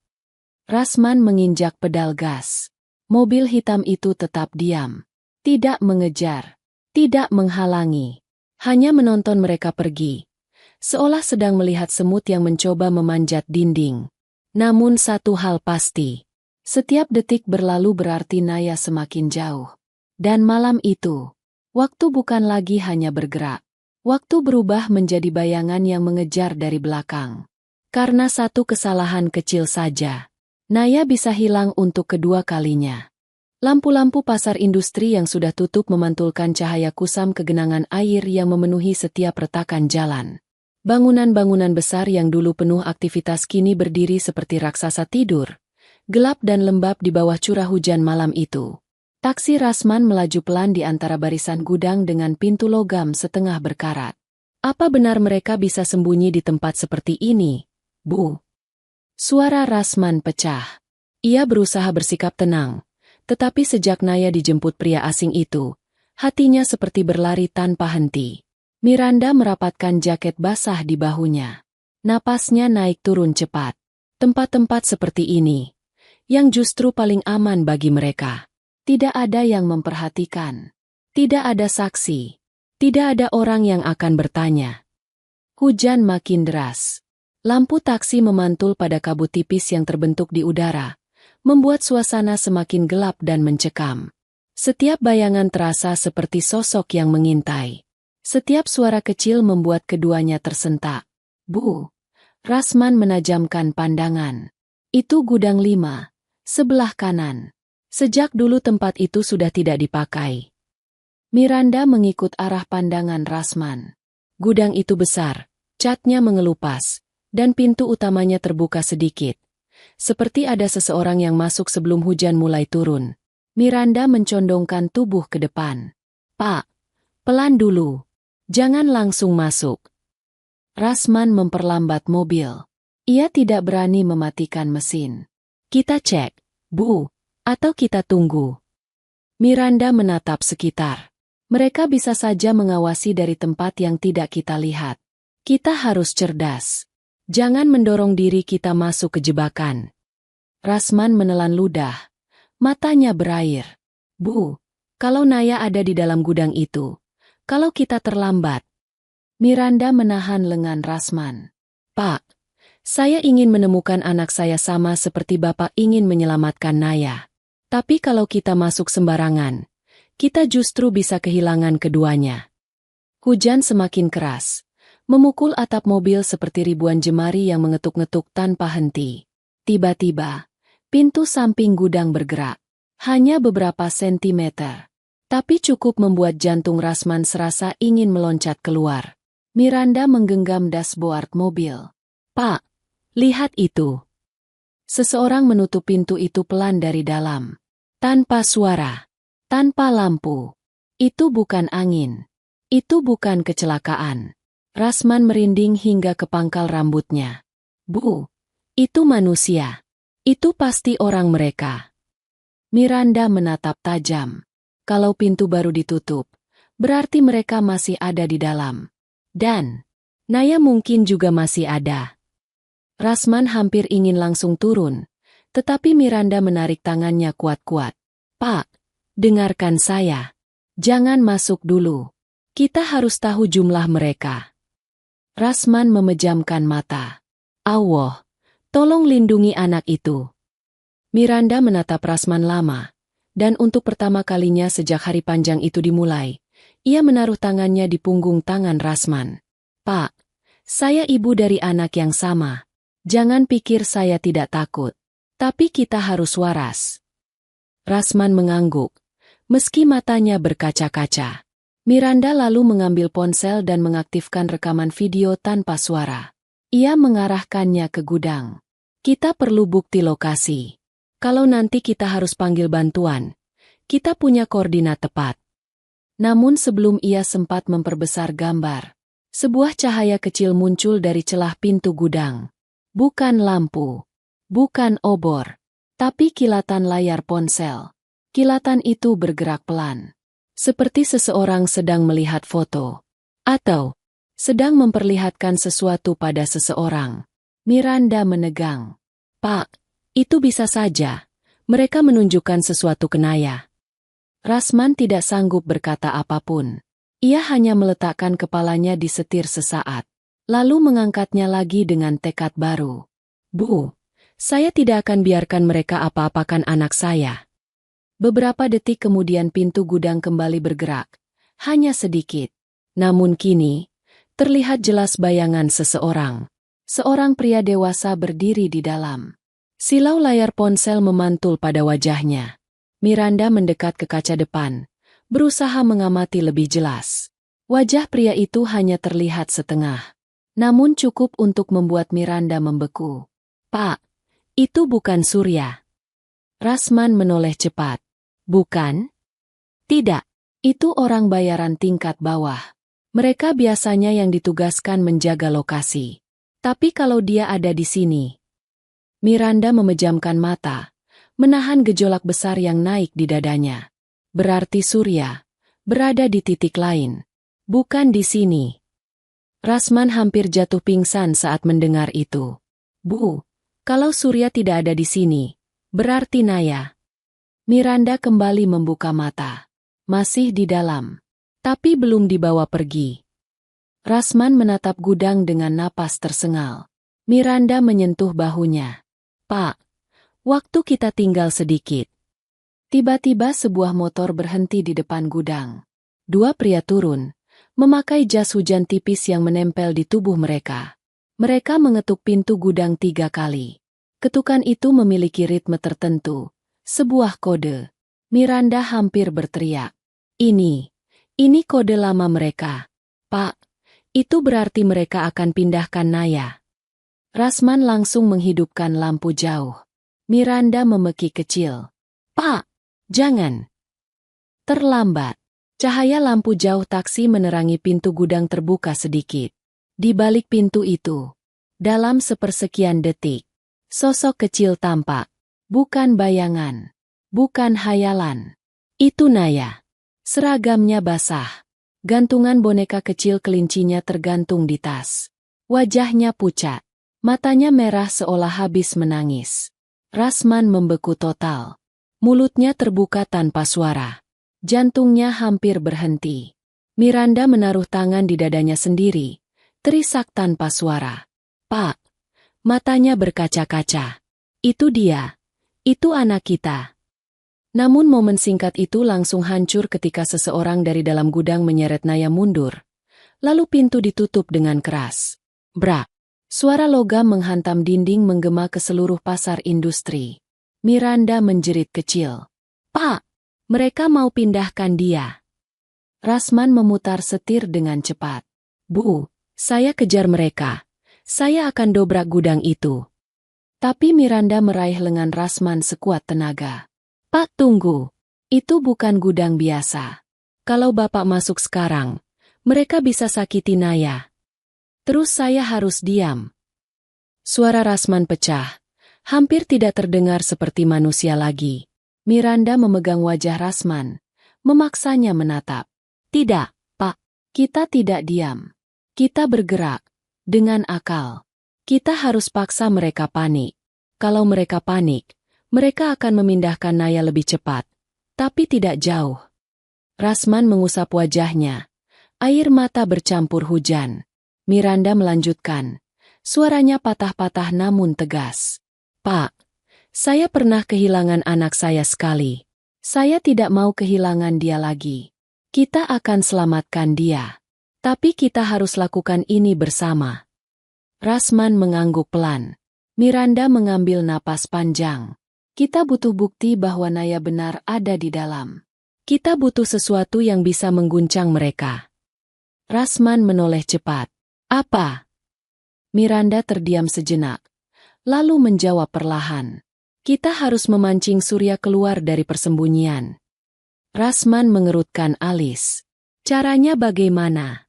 Rasman menginjak pedal gas. Mobil hitam itu tetap diam. Tidak mengejar. Tidak menghalangi. Hanya menonton mereka pergi. Seolah sedang melihat semut yang mencoba memanjat dinding. Namun satu hal pasti. Setiap detik berlalu berarti Naya semakin jauh. Dan malam itu, waktu bukan lagi hanya bergerak. Waktu berubah menjadi bayangan yang mengejar dari belakang. Karena satu kesalahan kecil saja, Naya bisa hilang untuk kedua kalinya. Lampu-lampu pasar industri yang sudah tutup memantulkan cahaya kusam ke genangan air yang memenuhi setiap retakan jalan. Bangunan-bangunan besar yang dulu penuh aktivitas kini berdiri seperti raksasa tidur, gelap dan lembab di bawah curah hujan malam itu. Taksi Rasman melaju pelan di antara barisan gudang dengan pintu logam setengah berkarat. Apa benar mereka bisa sembunyi di tempat seperti ini, Bu? Suara Rasman pecah. Ia berusaha bersikap tenang. Tetapi sejak Naya dijemput pria asing itu, hatinya seperti berlari tanpa henti. Miranda merapatkan jaket basah di bahunya. Napasnya naik turun cepat. Tempat-tempat seperti ini, yang justru paling aman bagi mereka. Tidak ada yang memperhatikan. Tidak ada saksi. Tidak ada orang yang akan bertanya. Hujan makin deras. Lampu taksi memantul pada kabut tipis yang terbentuk di udara, membuat suasana semakin gelap dan mencekam. Setiap bayangan terasa seperti sosok yang mengintai. Setiap suara kecil membuat keduanya tersentak. Bu, Rasman menajamkan pandangan. Itu gudang 5, sebelah kanan. Sejak dulu tempat itu sudah tidak dipakai. Miranda mengikut arah pandangan Rasman. Gudang itu besar, catnya mengelupas, dan pintu utamanya terbuka sedikit. Seperti ada seseorang yang masuk sebelum hujan mulai turun. Miranda mencondongkan tubuh ke depan. Pak, pelan dulu. Jangan langsung masuk. Rasman memperlambat mobil. Ia tidak berani mematikan mesin. Kita cek, Bu, atau kita tunggu. Miranda menatap sekitar. Mereka bisa saja mengawasi dari tempat yang tidak kita lihat. Kita harus cerdas. Jangan mendorong diri kita masuk ke jebakan. Rasman menelan ludah. Matanya berair. Bu, kalau Naya ada di dalam gudang itu, kalau kita terlambat. Miranda menahan lengan Rasman. Pak, saya ingin menemukan anak saya sama seperti Bapak ingin menyelamatkan Naya. Tapi kalau kita masuk sembarangan, kita justru bisa kehilangan keduanya. Hujan semakin keras, memukul atap mobil seperti ribuan jemari yang mengetuk-ngetuk tanpa henti. Tiba-tiba, pintu samping gudang bergerak. Hanya beberapa sentimeter. Tapi cukup membuat jantung Rasman serasa ingin meloncat keluar. Miranda menggenggam dashboard mobil. Pak, lihat itu. Seseorang menutup pintu itu pelan dari dalam. Tanpa suara. Tanpa lampu. Itu bukan angin. Itu bukan kecelakaan. Rasman merinding hingga ke pangkal rambutnya. Bu, itu manusia. Itu pasti orang mereka. Miranda menatap tajam. Kalau pintu baru ditutup, berarti mereka masih ada di dalam. Dan Naya mungkin juga masih ada. Rasman hampir ingin langsung turun, tetapi Miranda menarik tangannya kuat-kuat. Pak, dengarkan saya. Jangan masuk dulu. Kita harus tahu jumlah mereka. Rasman memejamkan mata. Allah, tolong lindungi anak itu. Miranda menatap Rasman lama, dan untuk pertama kalinya sejak hari panjang itu dimulai, ia menaruh tangannya di punggung tangan Rasman. Pak, saya ibu dari anak yang sama. Jangan pikir saya tidak takut. Tapi kita harus waras. Rasman mengangguk, meski matanya berkaca-kaca. Miranda lalu mengambil ponsel dan mengaktifkan rekaman video tanpa suara. Ia mengarahkannya ke gudang. Kita perlu bukti lokasi. Kalau nanti kita harus panggil bantuan, kita punya koordinat tepat. Namun sebelum ia sempat memperbesar gambar, sebuah cahaya kecil muncul dari celah pintu gudang. Bukan lampu, bukan obor, tapi kilatan layar ponsel. Kilatan itu bergerak pelan, seperti seseorang sedang melihat foto, atau sedang memperlihatkan sesuatu pada seseorang. Miranda menegang. Pak, itu bisa saja. Mereka menunjukkan sesuatu ke Naya. Rasman tidak sanggup berkata apapun. Ia hanya meletakkan kepalanya di setir sesaat, lalu mengangkatnya lagi dengan tekad baru. Bu, Saya tidak akan biarkan mereka apa-apakan anak saya. Beberapa detik kemudian pintu gudang kembali bergerak, hanya sedikit. Namun kini, terlihat jelas bayangan seseorang. Seorang pria dewasa berdiri di dalam. Silau layar ponsel memantul pada wajahnya. Miranda mendekat ke kaca depan, berusaha mengamati lebih jelas. Wajah pria itu hanya terlihat setengah, namun cukup untuk membuat Miranda membeku. "Pak, itu bukan Surya." Rasman menoleh cepat. "Bukan?" "Tidak, itu orang bayaran tingkat bawah. Mereka biasanya yang ditugaskan menjaga lokasi. Tapi kalau dia ada di sini..." Miranda memejamkan mata, menahan gejolak besar yang naik di dadanya. Berarti Surya berada di titik lain, bukan di sini. Rasman hampir jatuh pingsan saat mendengar itu. "Bu, kalau Surya tidak ada di sini, berarti Naya..." Miranda kembali membuka mata. Masih di dalam, tapi belum dibawa pergi. Rasman menatap gudang dengan napas tersengal. Miranda menyentuh bahunya. "Pak, waktu kita tinggal sedikit." Tiba-tiba sebuah motor berhenti di depan gudang. Dua pria turun, memakai jas hujan tipis yang menempel di tubuh mereka. Mereka mengetuk pintu gudang 3 kali. Ketukan itu memiliki ritme tertentu, sebuah kode. Miranda hampir berteriak. Ini kode lama mereka. Pak, itu berarti mereka akan pindahkan Naya." Rasman langsung menghidupkan lampu jauh. Miranda memeki kecil. "Pak, jangan." Terlambat. Cahaya lampu jauh taksi menerangi pintu gudang terbuka sedikit. Di balik pintu itu, dalam sepersekian detik, sosok kecil tampak. Bukan bayangan, bukan hayalan. Itu Naya. Seragamnya basah. Gantungan boneka kecil kelincinya tergantung di tas. Wajahnya pucat. Matanya merah seolah habis menangis. Rasman membeku total. Mulutnya terbuka tanpa suara. Jantungnya hampir berhenti. Miranda menaruh tangan di dadanya sendiri, terisak tanpa suara. "Pak." Matanya berkaca-kaca. "Itu dia. Itu anak kita." Namun momen singkat itu langsung hancur ketika seseorang dari dalam gudang menyeret Naya mundur. Lalu pintu ditutup dengan keras. Brak! Suara logam menghantam dinding menggema ke seluruh pasar industri. Miranda menjerit kecil. "Pak! Mereka mau pindahkan dia." Rasman memutar setir dengan cepat. "Bu, saya kejar mereka. Saya akan dobrak gudang itu." Tapi Miranda meraih lengan Rasman sekuat tenaga. "Pak, tunggu. Itu bukan gudang biasa. Kalau Bapak masuk sekarang, mereka bisa sakiti Naya. Terus saya harus diam." Suara Rasman pecah, hampir tidak terdengar seperti manusia lagi. Miranda memegang wajah Rasman, memaksanya menatap. "Tidak, Pak. Kita tidak diam. Kita bergerak. Dengan akal. Kita harus paksa mereka panik. Kalau mereka panik, mereka akan memindahkan Naya lebih cepat. Tapi tidak jauh." Rasman mengusap wajahnya. Air mata bercampur hujan. Miranda melanjutkan. Suaranya patah-patah namun tegas. "Pak, saya pernah kehilangan anak saya sekali. Saya tidak mau kehilangan dia lagi. Kita akan selamatkan dia. Tapi kita harus lakukan ini bersama." Rasman mengangguk pelan. Miranda mengambil napas panjang. "Kita butuh bukti bahwa Naya benar ada di dalam. Kita butuh sesuatu yang bisa mengguncang mereka." Rasman menoleh cepat. "Apa?" Miranda terdiam sejenak, lalu menjawab perlahan. "Kita harus memancing Surya keluar dari persembunyian." Rasman mengerutkan alis. "Caranya bagaimana?"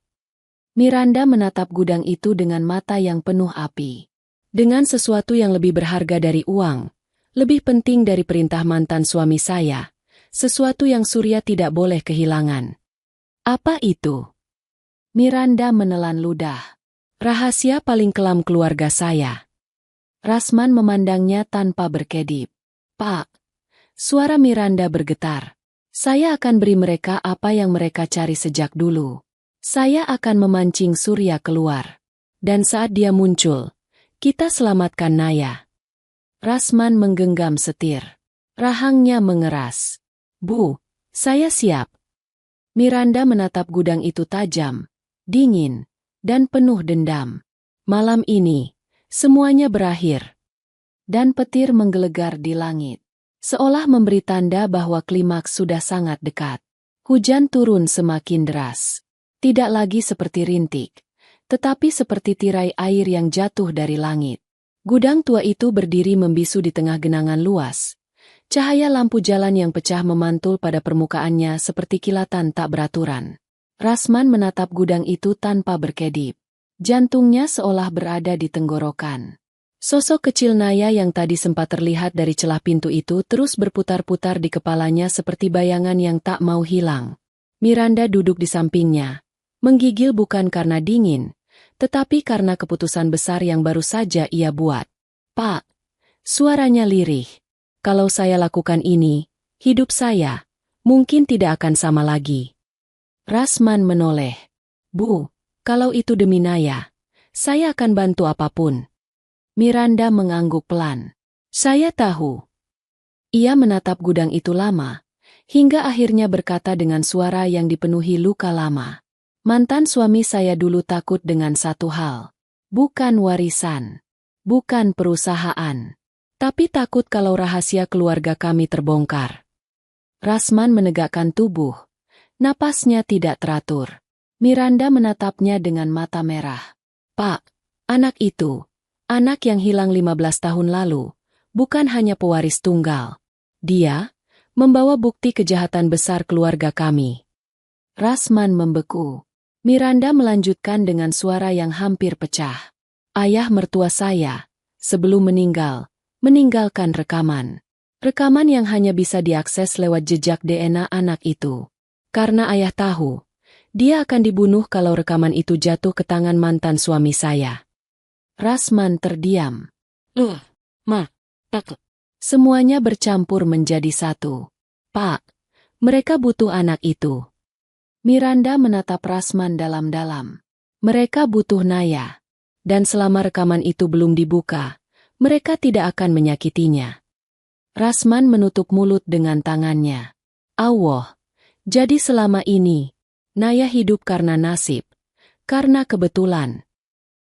Miranda menatap gudang itu dengan mata yang penuh api. "Dengan sesuatu yang lebih berharga dari uang, lebih penting dari perintah mantan suami saya, sesuatu yang Surya tidak boleh kehilangan." "Apa itu?" Miranda menelan ludah. "Rahasia paling kelam keluarga saya." Rasman memandangnya tanpa berkedip. "Pak." Suara Miranda bergetar. "Saya akan beri mereka apa yang mereka cari sejak dulu. Saya akan memancing Surya keluar. Dan saat dia muncul, kita selamatkan Naya." Rasman menggenggam setir. Rahangnya mengeras. Bu, saya siap. Miranda menatap gudang itu tajam, dingin, dan penuh dendam. Malam ini, semuanya berakhir. Dan petir menggelegar di langit. Seolah memberi tanda bahwa klimaks sudah sangat dekat. Hujan turun semakin deras. Tidak lagi seperti rintik, tetapi seperti tirai air yang jatuh dari langit. Gudang tua itu berdiri membisu di tengah genangan luas. Cahaya lampu jalan yang pecah memantul pada permukaannya seperti kilatan tak beraturan. Rasman menatap gudang itu tanpa berkedip. Jantungnya seolah berada di tenggorokan. Sosok kecil Naya yang tadi sempat terlihat dari celah pintu itu terus berputar-putar di kepalanya seperti bayangan yang tak mau hilang. Miranda duduk di sampingnya, menggigil bukan karena dingin, tetapi karena keputusan besar yang baru saja ia buat. Pak, suaranya lirih. Kalau saya lakukan ini, hidup saya mungkin tidak akan sama lagi. Rasman menoleh. Bu, kalau itu demi Naya, saya akan bantu apapun. Miranda mengangguk pelan. Saya tahu. Ia menatap gudang itu lama, hingga akhirnya berkata dengan suara yang dipenuhi luka lama. Mantan suami saya dulu takut dengan satu hal. Bukan warisan. Bukan perusahaan. Tapi takut kalau rahasia keluarga kami terbongkar. Rasman menegakkan tubuh. Napasnya tidak teratur. Miranda menatapnya dengan mata merah. Pak, anak itu, anak yang hilang 15 tahun lalu, bukan hanya pewaris tunggal. Dia membawa bukti kejahatan besar keluarga kami. Rasman membeku. Miranda melanjutkan dengan suara yang hampir pecah. Ayah mertua saya, sebelum meninggalkan rekaman. Rekaman yang hanya bisa diakses lewat jejak DNA anak itu. Karena ayah tahu, dia akan dibunuh kalau rekaman itu jatuh ke tangan mantan suami saya. Rasman terdiam. Tak. Semuanya bercampur menjadi satu. Pak, mereka butuh anak itu. Miranda menatap Rasman dalam-dalam. Mereka butuh Naya. Dan selama rekaman itu belum dibuka, mereka tidak akan menyakitinya. Rasman menutup mulut dengan tangannya. Allah, jadi selama ini, Naya hidup karena nasib, karena kebetulan.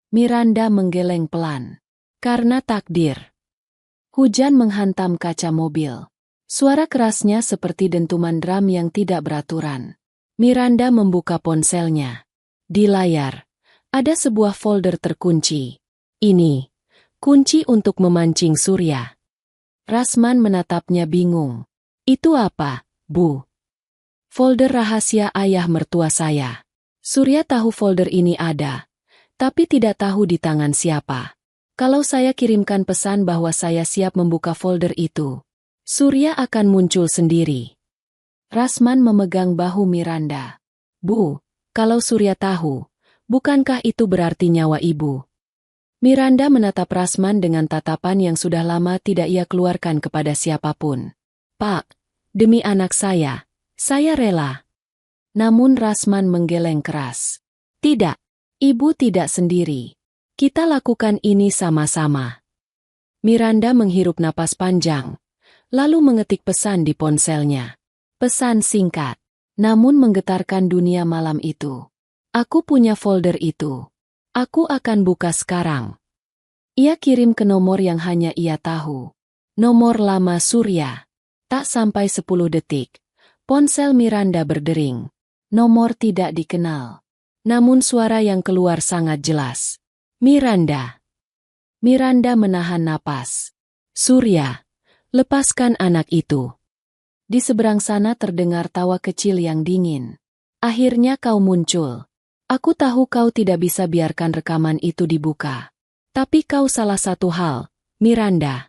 Miranda menggeleng pelan. Karena takdir. Hujan menghantam kaca mobil. Suara kerasnya seperti dentuman drum yang tidak beraturan. Miranda membuka ponselnya. Di layar, ada sebuah folder terkunci. Ini kunci untuk memancing Surya. Rasman menatapnya bingung. Itu apa, Bu? Folder rahasia ayah mertua saya. Surya tahu folder ini ada, tapi tidak tahu di tangan siapa. Kalau saya kirimkan pesan bahwa saya siap membuka folder itu, Surya akan muncul sendiri. Rasman memegang bahu Miranda. Bu, kalau Surya tahu, bukankah itu berarti nyawa ibu? Miranda menatap Rasman dengan tatapan yang sudah lama tidak ia keluarkan kepada siapapun. Pak, demi anak saya rela. Namun Rasman menggeleng keras. Tidak, ibu tidak sendiri. Kita lakukan ini sama-sama. Miranda menghirup napas panjang, lalu mengetik pesan di ponselnya. Pesan singkat, namun menggetarkan dunia malam itu. Aku punya folder itu. Aku akan buka sekarang. Ia kirim ke nomor yang hanya ia tahu. Nomor lama Surya. Tak sampai 10 detik. Ponsel Miranda berdering. Nomor tidak dikenal. Namun suara yang keluar sangat jelas. Miranda. Miranda menahan napas. Surya, lepaskan anak itu. Di seberang sana terdengar tawa kecil yang dingin. Akhirnya kau muncul. Aku tahu kau tidak bisa biarkan rekaman itu dibuka. Tapi kau salah satu hal, Miranda.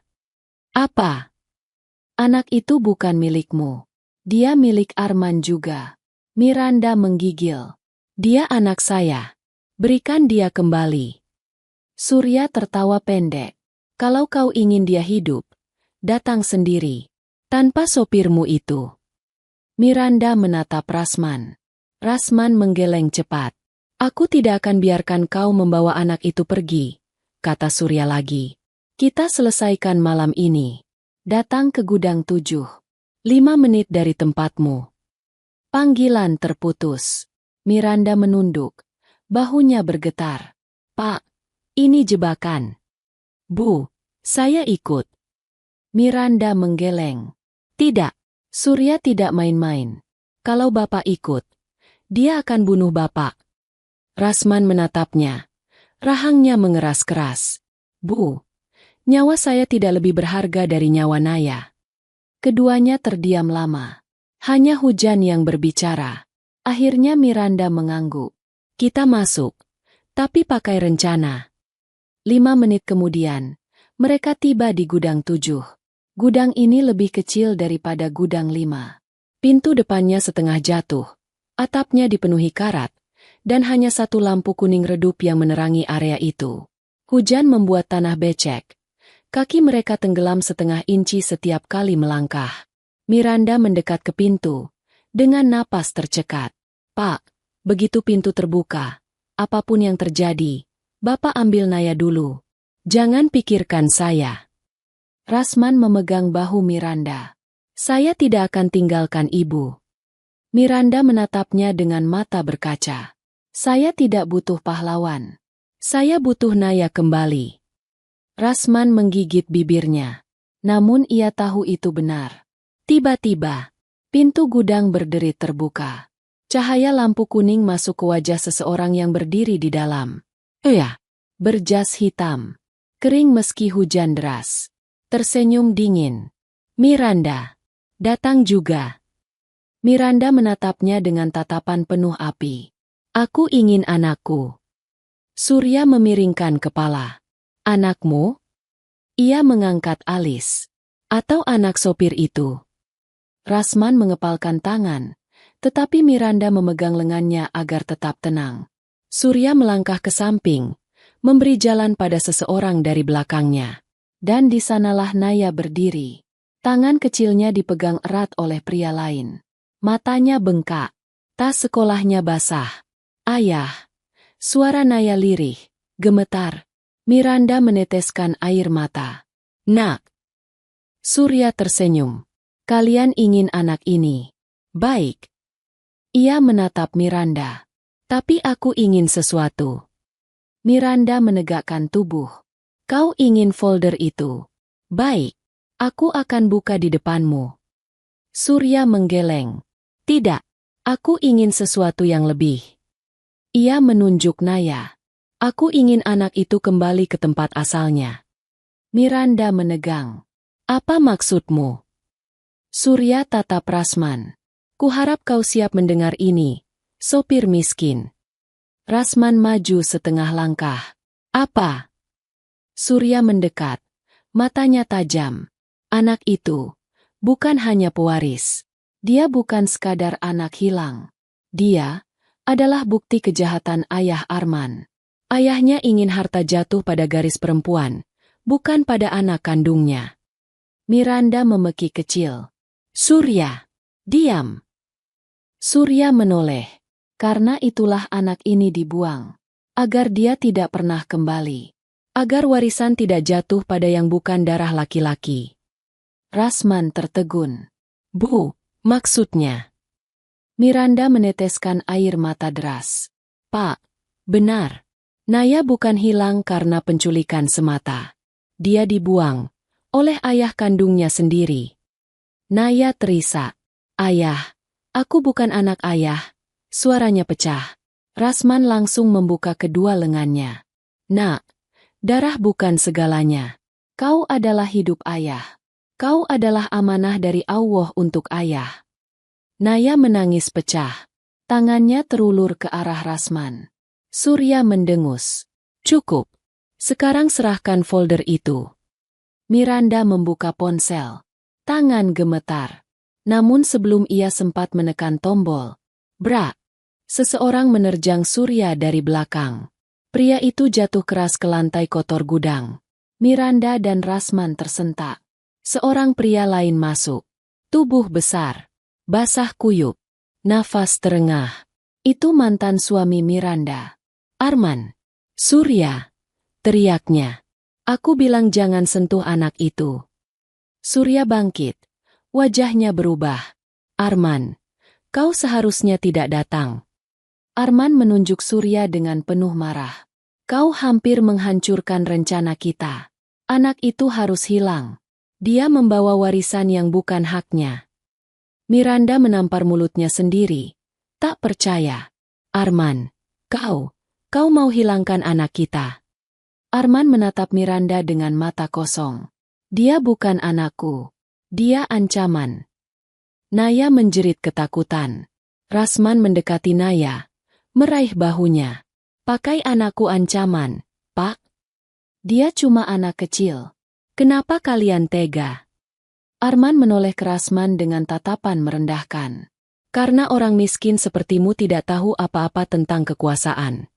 Apa? Anak itu bukan milikmu. Dia milik Arman juga. Miranda menggigil. Dia anak saya. Berikan dia kembali. Surya tertawa pendek. Kalau kau ingin dia hidup, datang sendiri. Tanpa sopirmu itu. Miranda menatap Rasman. Rasman menggeleng cepat. Aku tidak akan biarkan kau membawa anak itu pergi, kata Surya lagi. Kita selesaikan malam ini. Datang ke gudang 7. 5 menit dari tempatmu. Panggilan terputus. Miranda menunduk. Bahunya bergetar. Pak, ini jebakan. Bu, saya ikut. Miranda menggeleng. Tidak, Surya tidak main-main. Kalau Bapak ikut, dia akan bunuh Bapak. Rasman menatapnya. Rahangnya mengeras keras. Bu, nyawa saya tidak lebih berharga dari nyawa Naya. Keduanya terdiam lama. Hanya hujan yang berbicara. Akhirnya Miranda mengangguk. Kita masuk, tapi pakai rencana. 5 menit kemudian, mereka tiba di gudang 7. Gudang ini lebih kecil daripada gudang 5. Pintu depannya setengah jatuh. Atapnya dipenuhi karat, dan hanya satu lampu kuning redup yang menerangi area itu. Hujan membuat tanah becek. Kaki mereka tenggelam setengah inci setiap kali melangkah. Miranda mendekat ke pintu, dengan napas tercekat. Pak, begitu pintu terbuka, apapun yang terjadi, Bapak ambil Naya dulu. Jangan pikirkan saya. Rasman memegang bahu Miranda. Saya tidak akan tinggalkan ibu. Miranda menatapnya dengan mata berkaca. Saya tidak butuh pahlawan. Saya butuh Naya kembali. Rasman menggigit bibirnya. Namun ia tahu itu benar. Tiba-tiba, pintu gudang berderit terbuka. Cahaya lampu kuning masuk ke wajah seseorang yang berdiri di dalam. Berjas hitam. Kering meski hujan deras. Tersenyum dingin. Miranda. Datang juga. Miranda menatapnya dengan tatapan penuh api. Aku ingin anakku. Surya memiringkan kepala. Anakmu? Ia mengangkat alis. Atau anak sopir itu? Rasman mengepalkan tangan, tetapi Miranda memegang lengannya agar tetap tenang. Surya melangkah ke samping, memberi jalan pada seseorang dari belakangnya. Dan di sanalah Naya berdiri. Tangan kecilnya dipegang erat oleh pria lain. Matanya bengkak. Tas sekolahnya basah. Ayah. Suara Naya lirih, gemetar. Miranda meneteskan air mata. Nak. Surya tersenyum. Kalian ingin anak ini. Baik. Ia menatap Miranda. Tapi aku ingin sesuatu. Miranda menegakkan tubuh. Kau ingin folder itu. Baik. Aku akan buka di depanmu. Surya menggeleng. Tidak. Aku ingin sesuatu yang lebih. Ia menunjuk Naya. Aku ingin anak itu kembali ke tempat asalnya. Miranda menegang. Apa maksudmu? Surya tatap Rasman. Kuharap kau siap mendengar ini, sopir miskin. Rasman maju setengah langkah. Apa? Surya mendekat. Matanya tajam. Anak itu bukan hanya pewaris. Dia bukan sekadar anak hilang. Dia adalah bukti kejahatan ayah Arman. Ayahnya ingin harta jatuh pada garis perempuan, bukan pada anak kandungnya. Miranda memekik kecil. Surya, diam. Surya menoleh. Karena itulah anak ini dibuang. Agar dia tidak pernah kembali. Agar warisan tidak jatuh pada yang bukan darah laki-laki. Rasman tertegun. Bu, maksudnya? Miranda meneteskan air mata deras. Pak, benar. Naya bukan hilang karena penculikan semata. Dia dibuang oleh ayah kandungnya sendiri. Naya terisak. Ayah, aku bukan anak ayah. Suaranya pecah. Rasman langsung membuka kedua lengannya. Nak, darah bukan segalanya. Kau adalah hidup ayah. Kau adalah amanah dari Allah untuk ayah. Naya menangis pecah. Tangannya terulur ke arah Rasman. Surya mendengus. Cukup. Sekarang serahkan folder itu. Miranda membuka ponsel. Tangan gemetar. Namun sebelum ia sempat menekan tombol, brak. Seseorang menerjang Surya dari belakang. Pria itu jatuh keras ke lantai kotor gudang. Miranda dan Rasman tersentak. Seorang pria lain masuk. Tubuh besar. Basah kuyup. Nafas terengah. Itu mantan suami Miranda. Arman. Surya. Teriaknya. Aku bilang jangan sentuh anak itu. Surya bangkit. Wajahnya berubah. Arman, kau seharusnya tidak datang. Arman menunjuk Surya dengan penuh marah. Kau hampir menghancurkan rencana kita. Anak itu harus hilang. Dia membawa warisan yang bukan haknya. Miranda menampar mulutnya sendiri. Tak percaya. Arman, kau mau hilangkan anak kita. Arman menatap Miranda dengan mata kosong. Dia bukan anakku. Dia ancaman. Naya menjerit ketakutan. Rasman mendekati Naya, meraih bahunya. Pakai anakku ancaman, Pak. Dia cuma anak kecil. Kenapa kalian tega? Arman menoleh ke Rasman dengan tatapan merendahkan. Karena orang miskin sepertimu tidak tahu apa-apa tentang kekuasaan.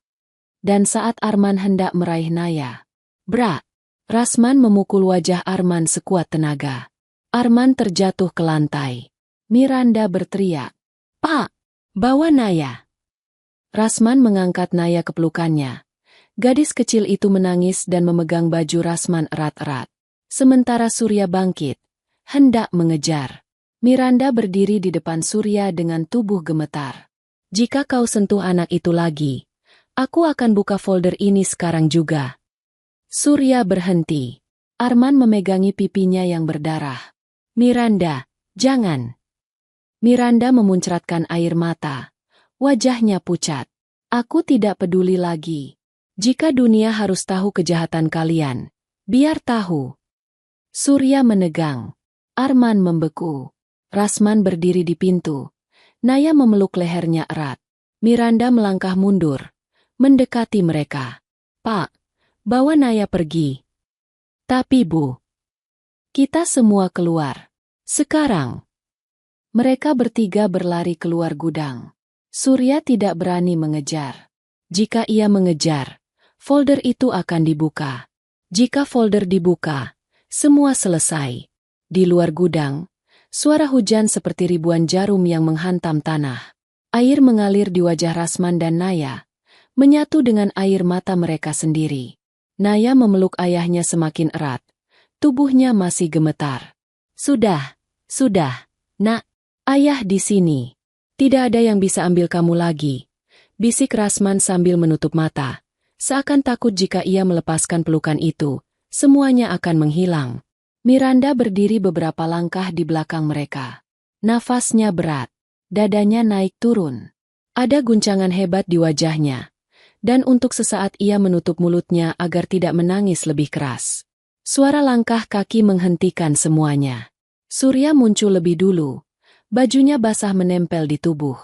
Dan saat Arman hendak meraih Naya, brak! Rasman memukul wajah Arman sekuat tenaga. Arman terjatuh ke lantai. Miranda berteriak, Pak, bawa Naya. Rasman mengangkat Naya ke pelukannya. Gadis kecil itu menangis dan memegang baju Rasman erat-erat. Sementara Surya bangkit, hendak mengejar. Miranda berdiri di depan Surya dengan tubuh gemetar. Jika kau sentuh anak itu lagi, aku akan buka folder ini sekarang juga. Surya berhenti. Arman memegangi pipinya yang berdarah. Miranda, jangan. Miranda memuncratkan air mata. Wajahnya pucat. Aku tidak peduli lagi. Jika dunia harus tahu kejahatan kalian, biar tahu. Surya menegang. Arman membeku. Rasman berdiri di pintu. Naya memeluk lehernya erat. Miranda melangkah mundur, mendekati mereka. Pak, bawa Naya pergi. Tapi Bu, kita semua keluar. Sekarang. Mereka bertiga berlari keluar gudang. Surya tidak berani mengejar. Jika ia mengejar, folder itu akan dibuka. Jika folder dibuka, semua selesai. Di luar gudang, suara hujan seperti ribuan jarum yang menghantam tanah. Air mengalir di wajah Rasman dan Naya, menyatu dengan air mata mereka sendiri. Naya memeluk ayahnya semakin erat. Tubuhnya masih gemetar. Sudah, Nak. Ayah di sini. Tidak ada yang bisa ambil kamu lagi. Bisik Rasman sambil menutup mata. Seakan takut jika ia melepaskan pelukan itu, semuanya akan menghilang. Miranda berdiri beberapa langkah di belakang mereka. Nafasnya berat. Dadanya naik turun. Ada guncangan hebat di wajahnya. Dan untuk sesaat ia menutup mulutnya agar tidak menangis lebih keras. Suara langkah kaki menghentikan semuanya. Surya muncul lebih dulu. Bajunya basah menempel di tubuh.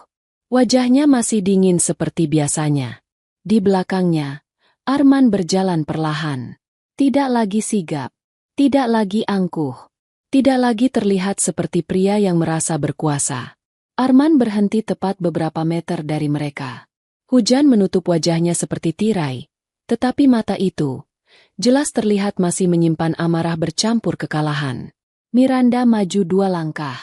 Wajahnya masih dingin seperti biasanya. Di belakangnya, Arman berjalan perlahan. Tidak lagi sigap. Tidak lagi angkuh. Tidak lagi terlihat seperti pria yang merasa berkuasa. Arman berhenti tepat beberapa meter dari mereka. Hujan menutup wajahnya seperti tirai. Tetapi mata itu, jelas terlihat masih menyimpan amarah bercampur kekalahan. Miranda maju 2 langkah.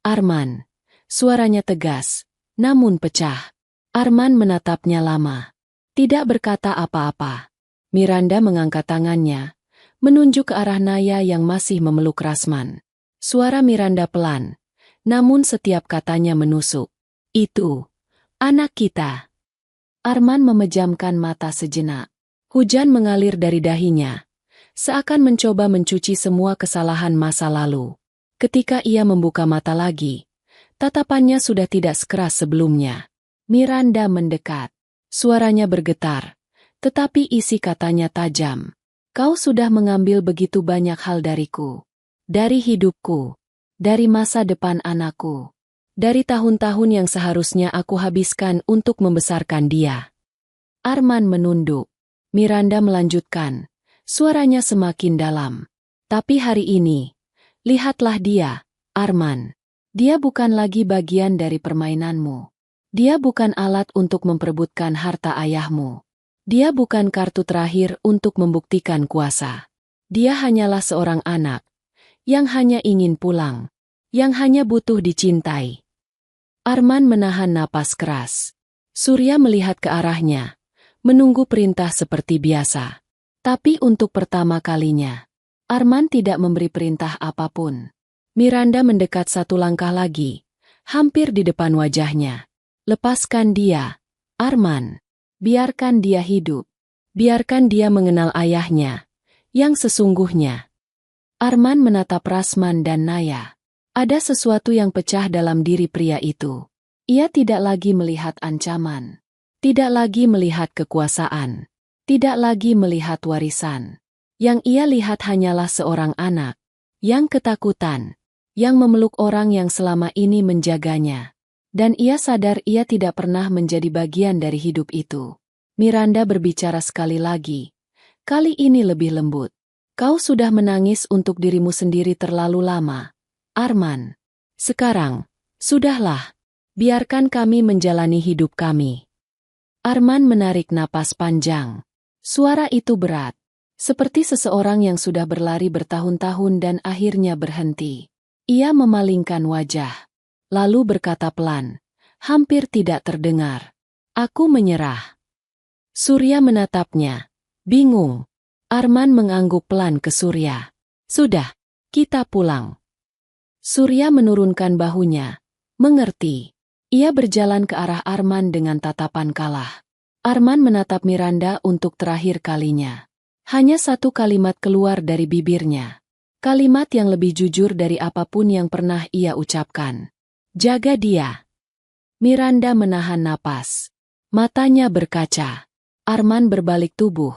Arman. Suaranya tegas, namun pecah. Arman menatapnya lama. Tidak berkata apa-apa. Miranda mengangkat tangannya, menunjuk ke arah Naya yang masih memeluk Rasman. Suara Miranda pelan, namun setiap katanya menusuk. Itu, anak kita. Arman memejamkan mata sejenak. Hujan mengalir dari dahinya, seakan mencoba mencuci semua kesalahan masa lalu. Ketika ia membuka mata lagi, tatapannya sudah tidak sekeras sebelumnya. Miranda mendekat. Suaranya bergetar, tetapi isi katanya tajam. Kau sudah mengambil begitu banyak hal dariku. Dari hidupku. Dari masa depan anakku. Dari tahun-tahun yang seharusnya aku habiskan untuk membesarkan dia. Arman menunduk. Miranda melanjutkan. Suaranya semakin dalam. Tapi hari ini, lihatlah dia, Arman. Dia bukan lagi bagian dari permainanmu. Dia bukan alat untuk memperebutkan harta ayahmu. Dia bukan kartu terakhir untuk membuktikan kuasa. Dia hanyalah seorang anak yang hanya ingin pulang, yang hanya butuh dicintai. Arman menahan napas keras. Surya melihat ke arahnya, menunggu perintah seperti biasa. Tapi untuk pertama kalinya, Arman tidak memberi perintah apapun. Miranda mendekat satu langkah lagi, hampir di depan wajahnya. Lepaskan dia, Arman. Biarkan dia hidup. Biarkan dia mengenal ayahnya, yang sesungguhnya. Arman menatap Rasman dan Naya. Ada sesuatu yang pecah dalam diri pria itu. Ia tidak lagi melihat ancaman. Tidak lagi melihat kekuasaan. Tidak lagi melihat warisan. Yang ia lihat hanyalah seorang anak, yang ketakutan, yang memeluk orang yang selama ini menjaganya. Dan ia sadar ia tidak pernah menjadi bagian dari hidup itu. Miranda berbicara sekali lagi. Kali ini lebih lembut. Kau sudah menangis untuk dirimu sendiri terlalu lama, Arman. Sekarang, sudahlah. Biarkan kami menjalani hidup kami. Arman menarik napas panjang. Suara itu berat, seperti seseorang yang sudah berlari bertahun-tahun dan akhirnya berhenti. Ia memalingkan wajah, lalu berkata pelan, hampir tidak terdengar. Aku menyerah. Surya menatapnya, bingung. Arman mengangguk pelan ke Surya. Sudah, kita pulang. Surya menurunkan bahunya, mengerti. Ia berjalan ke arah Arman dengan tatapan kalah. Arman menatap Miranda untuk terakhir kalinya. Hanya satu kalimat keluar dari bibirnya. Kalimat yang lebih jujur dari apapun yang pernah ia ucapkan. Jaga dia. Miranda menahan napas. Matanya berkaca. Arman berbalik tubuh.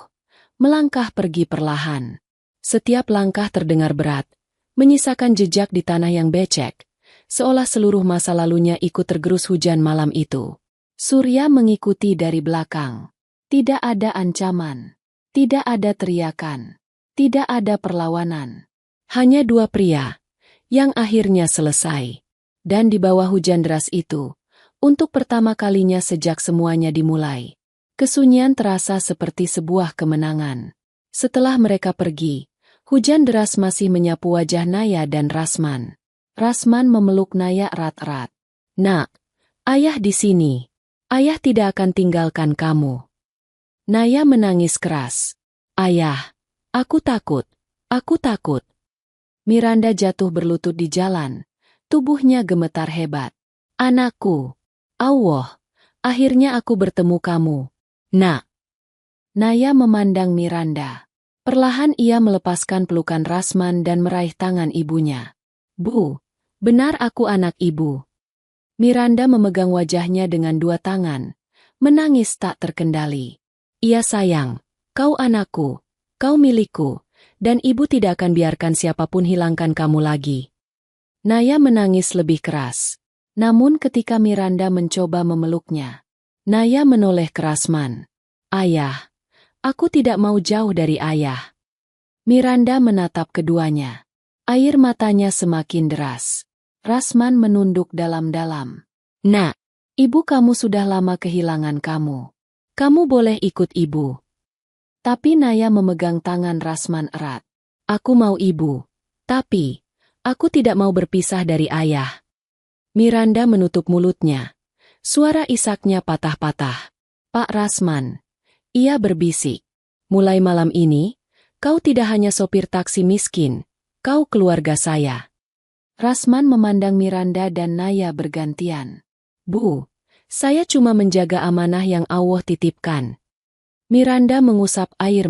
Melangkah pergi perlahan. Setiap langkah terdengar berat. Menyisakan jejak di tanah yang becek. Seolah seluruh masa lalunya ikut tergerus hujan malam itu. Surya mengikuti dari belakang. Tidak ada ancaman. Tidak ada teriakan. Tidak ada perlawanan. Hanya dua pria, yang akhirnya selesai. Dan di bawah hujan deras itu, untuk pertama kalinya sejak semuanya dimulai, kesunyian terasa seperti sebuah kemenangan. Setelah mereka pergi, hujan deras masih menyapu wajah Naya dan Rasman. Rasman memeluk Naya erat-erat. Nak, ayah di sini. Ayah tidak akan tinggalkan kamu. Naya menangis keras. Ayah, aku takut. Aku takut. Miranda jatuh berlutut di jalan. Tubuhnya gemetar hebat. Anakku. Allah. Akhirnya aku bertemu kamu. Nak. Naya memandang Miranda. Perlahan ia melepaskan pelukan Rasman dan meraih tangan ibunya. Bu, benar aku anak ibu. Miranda memegang wajahnya dengan dua tangan, menangis tak terkendali. Ia sayang, kau anakku, kau milikku, dan ibu tidak akan biarkan siapapun hilangkan kamu lagi. Naya menangis lebih keras. Namun ketika Miranda mencoba memeluknya, Naya menoleh ke Rasman. Ayah, aku tidak mau jauh dari ayah. Miranda menatap keduanya. Air matanya semakin deras. Rasman menunduk dalam-dalam. Nak, ibu kamu sudah lama kehilangan kamu. Kamu boleh ikut ibu. Tapi Naya memegang tangan Rasman erat. Aku mau ibu. Tapi, aku tidak mau berpisah dari ayah. Miranda menutup mulutnya. Suara isaknya patah-patah. Pak Rasman. Ia berbisik. Mulai malam ini, kau tidak hanya sopir taksi miskin, kau keluarga saya. Rasman memandang Miranda dan Naya bergantian. Bu, saya cuma menjaga amanah yang Allah titipkan. Miranda mengusap air mata.